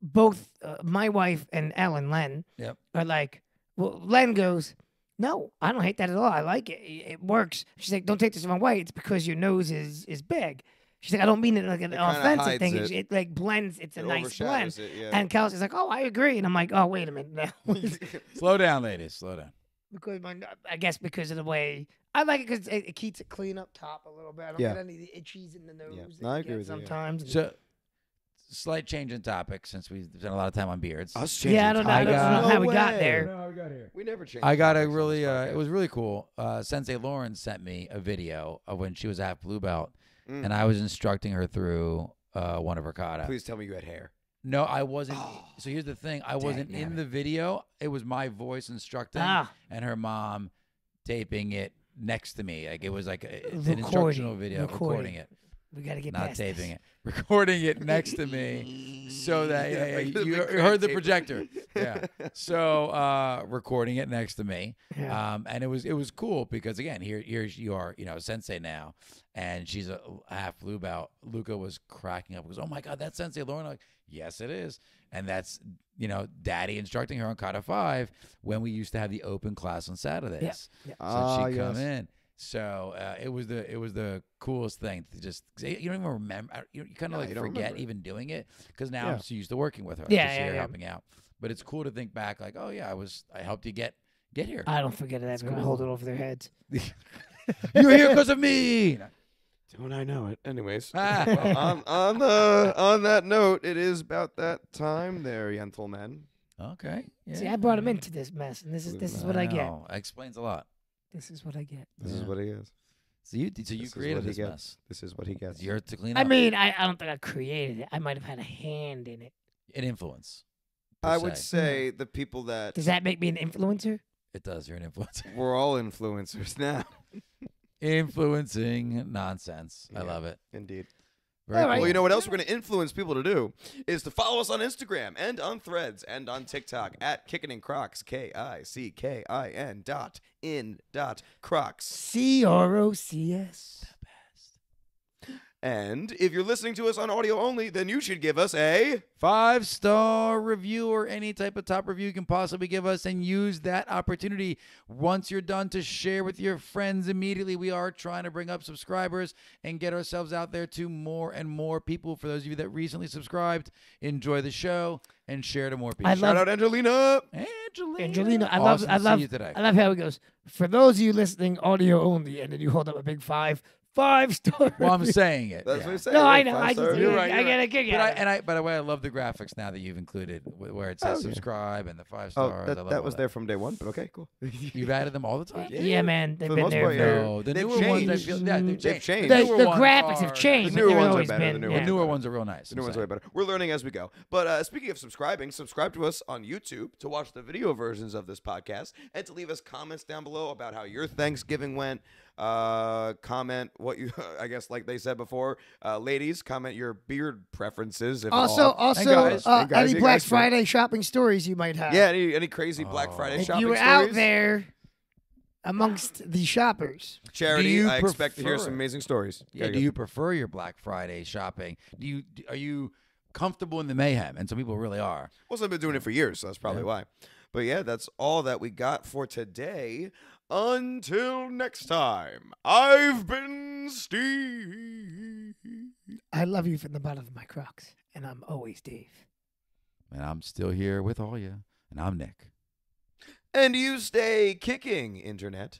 Speaker 1: Both my wife and Len
Speaker 3: Yep.
Speaker 1: are like, well, Len goes, "No, I don't hate that at all. I like it. It works." She's like, "Don't take this the wrong way. It's because your nose is big." She's like, "I don't mean it like an
Speaker 2: It kinda
Speaker 1: offensive
Speaker 2: hides
Speaker 1: thing.
Speaker 2: it.
Speaker 1: It like blends. It's a
Speaker 2: It
Speaker 1: nice blend."
Speaker 2: overshadows it, yeah.
Speaker 1: And Kelsey's like, "Oh, I agree." And I'm like, "Oh, wait a minute now."
Speaker 3: Slow down, ladies. Slow down.
Speaker 1: Because I guess because of the way I like it, because it keeps it clean up top a little bit. I don't
Speaker 2: Yeah.
Speaker 1: get any of the itchies in the nose.
Speaker 2: Yeah.
Speaker 1: that
Speaker 2: No, I
Speaker 1: you
Speaker 2: agree
Speaker 1: get
Speaker 2: with you, yeah.
Speaker 1: sometimes.
Speaker 3: So, slight change in topic since we've spent a lot of time on beards.
Speaker 2: Us
Speaker 1: Yeah, I don't know. I don't know how we got there.
Speaker 3: how we got here.
Speaker 2: We never changed.
Speaker 3: I got a
Speaker 2: topics on
Speaker 3: really,
Speaker 2: this
Speaker 3: it
Speaker 2: podcast.
Speaker 3: was really cool. Sensei Lauren sent me a video of when she was at Blue Belt,
Speaker 2: Mm.
Speaker 3: and I was instructing her through one of her kata.
Speaker 2: Please tell me you had hair.
Speaker 3: No, I wasn't.
Speaker 2: Oh,
Speaker 3: So here's the thing: I wasn't in
Speaker 2: dagnabbit.
Speaker 3: the video. It was my voice instructing,
Speaker 1: Ah.
Speaker 3: and her mom taping it next to me. Like it was like an
Speaker 1: Recording.
Speaker 3: instructional video,
Speaker 1: Recording.
Speaker 3: recording it,
Speaker 1: We got to get
Speaker 3: not
Speaker 1: past
Speaker 3: taping
Speaker 1: this.
Speaker 3: it, recording it next to me, so that
Speaker 2: Yeah, like the
Speaker 3: you
Speaker 2: big
Speaker 3: heard the
Speaker 2: tape.
Speaker 3: projector. Yeah. So recording it next to me,
Speaker 1: Yeah.
Speaker 3: and it was cool because again, here you are, Sensei now, and she's a half blue belt. Luca was cracking up. He goes, "Oh my God, that's Sensei Lauren!" I'm like, yes, it is, and that's Daddy instructing her on Kata 5 when we used to have the open class on Saturdays.
Speaker 1: Yeah.
Speaker 3: So she'd come in. So it was the coolest thing to just you don't even remember. You kind
Speaker 2: No,
Speaker 3: of like
Speaker 2: you don't
Speaker 3: forget
Speaker 2: remember it.
Speaker 3: even doing it because now
Speaker 2: Yeah.
Speaker 3: I'm so used to working with her.
Speaker 1: Yeah,
Speaker 3: just
Speaker 1: yeah,
Speaker 3: here
Speaker 1: yeah.
Speaker 3: helping out. But it's cool to think back, like, oh yeah, I helped you get here.
Speaker 1: I don't forget it. I'm going to hold it over their heads.
Speaker 3: You're here because of me.
Speaker 2: Don't I know it? Anyways,
Speaker 3: Ah.
Speaker 2: on that note, it is about that time there, gentlemen.
Speaker 3: Okay. Yeah.
Speaker 1: See, I brought him into this mess, and this is what I get.
Speaker 3: Wow, that explains a lot.
Speaker 1: This is what I get.
Speaker 2: This is
Speaker 3: Yeah.
Speaker 2: what he is.
Speaker 3: So you
Speaker 2: This is
Speaker 3: created
Speaker 2: what he
Speaker 3: this
Speaker 2: gets.
Speaker 3: mess.
Speaker 2: This is what he gets.
Speaker 3: It's yours to clean
Speaker 1: I
Speaker 3: up.
Speaker 1: mean, I don't think I created it. I might have had a hand in it.
Speaker 3: An influence. per
Speaker 2: I would
Speaker 3: se.
Speaker 2: say the people that
Speaker 1: Does that make me an influencer?
Speaker 3: It does. You're an influencer.
Speaker 2: we're all influencers now.
Speaker 3: Influencing nonsense. I
Speaker 2: Yeah.
Speaker 3: love it.
Speaker 2: Indeed.
Speaker 3: Very
Speaker 1: All right.
Speaker 3: cool.
Speaker 2: Well, you know what else we're going to influence people to do is to follow us on Instagram and on Threads and on TikTok at Kickin and Crocs, KICKIN.in.Crocs.
Speaker 1: CROCS.
Speaker 2: And if you're listening to us on audio only, then you should give us a
Speaker 3: 5-star review or any type of top review you can possibly give us, and use that opportunity once you're done to share with your friends immediately. We are trying to bring up subscribers and get ourselves out there to more and more people. For those of you that recently subscribed, enjoy the show and share to more people.
Speaker 1: I
Speaker 2: shout
Speaker 1: love-
Speaker 2: out Angelina.
Speaker 1: Angelina, I
Speaker 3: Awesome
Speaker 1: love
Speaker 3: to see you today.
Speaker 1: I love how it goes. For those of you listening audio only, and then you hold up a big 5. 5 stars.
Speaker 3: Well, I'm saying it.
Speaker 2: That's
Speaker 3: yeah.
Speaker 2: what I said.
Speaker 1: No, I
Speaker 2: right?
Speaker 1: know.
Speaker 2: 5
Speaker 1: I
Speaker 2: stars.
Speaker 1: just,
Speaker 3: You're right,
Speaker 1: I
Speaker 3: you're
Speaker 1: get a kick
Speaker 3: But
Speaker 1: out of it.
Speaker 3: by the way, I love the graphics now that you've included, where it says
Speaker 2: Oh, yeah.
Speaker 3: subscribe and the 5
Speaker 2: Oh,
Speaker 3: stars. I love
Speaker 2: that
Speaker 3: all
Speaker 2: was there from day one, but okay, cool.
Speaker 3: You've added them all the time.
Speaker 1: Yeah, man. They've
Speaker 2: For the
Speaker 1: been
Speaker 2: most
Speaker 1: there.
Speaker 2: part, yeah.
Speaker 3: No, the
Speaker 2: They've
Speaker 3: newer ones, I
Speaker 2: changed.
Speaker 3: feel, yeah, they've
Speaker 2: They've changed.
Speaker 1: The,
Speaker 3: newer
Speaker 1: the
Speaker 3: ones
Speaker 1: graphics have
Speaker 3: are
Speaker 1: changed.
Speaker 2: The
Speaker 1: but
Speaker 2: newer
Speaker 1: they've
Speaker 2: ones are
Speaker 1: always
Speaker 2: better,
Speaker 1: been,
Speaker 2: the newer
Speaker 3: The
Speaker 1: yeah.
Speaker 3: newer ones are real nice.
Speaker 2: The new
Speaker 3: I'm
Speaker 2: one's way
Speaker 3: saying.
Speaker 2: better. We're learning as we go. But speaking of subscribing, subscribe to us on YouTube to watch the video versions of this podcast and to leave us comments down below about how your Thanksgiving went. Comment what you, I guess, like they said before, ladies, comment your beard preferences. If
Speaker 1: Also,
Speaker 2: at all.
Speaker 1: also,
Speaker 2: guys, and guys,
Speaker 1: any
Speaker 2: you
Speaker 1: Black
Speaker 2: guys too.
Speaker 1: Friday shopping stories you might have.
Speaker 2: Yeah, any crazy Black Friday
Speaker 1: If
Speaker 2: shopping
Speaker 1: you were
Speaker 2: stories?
Speaker 1: out there amongst the shoppers.
Speaker 2: Charity,
Speaker 3: Do you
Speaker 2: I expect to hear
Speaker 3: prefer
Speaker 2: some
Speaker 3: it?
Speaker 2: amazing stories.
Speaker 3: Yeah. Do you prefer your Black Friday shopping? Are you comfortable in the mayhem? And some people really are.
Speaker 2: Well, I've been doing it for years, so that's probably
Speaker 3: Yeah.
Speaker 2: why. But yeah, that's all that we got for today. Until next time, I've been Steve.
Speaker 1: I love you from the bottom of my Crocs, and I'm always Dave.
Speaker 3: And I'm still here with all you. And I'm Nick.
Speaker 2: And you stay kicking, Internet.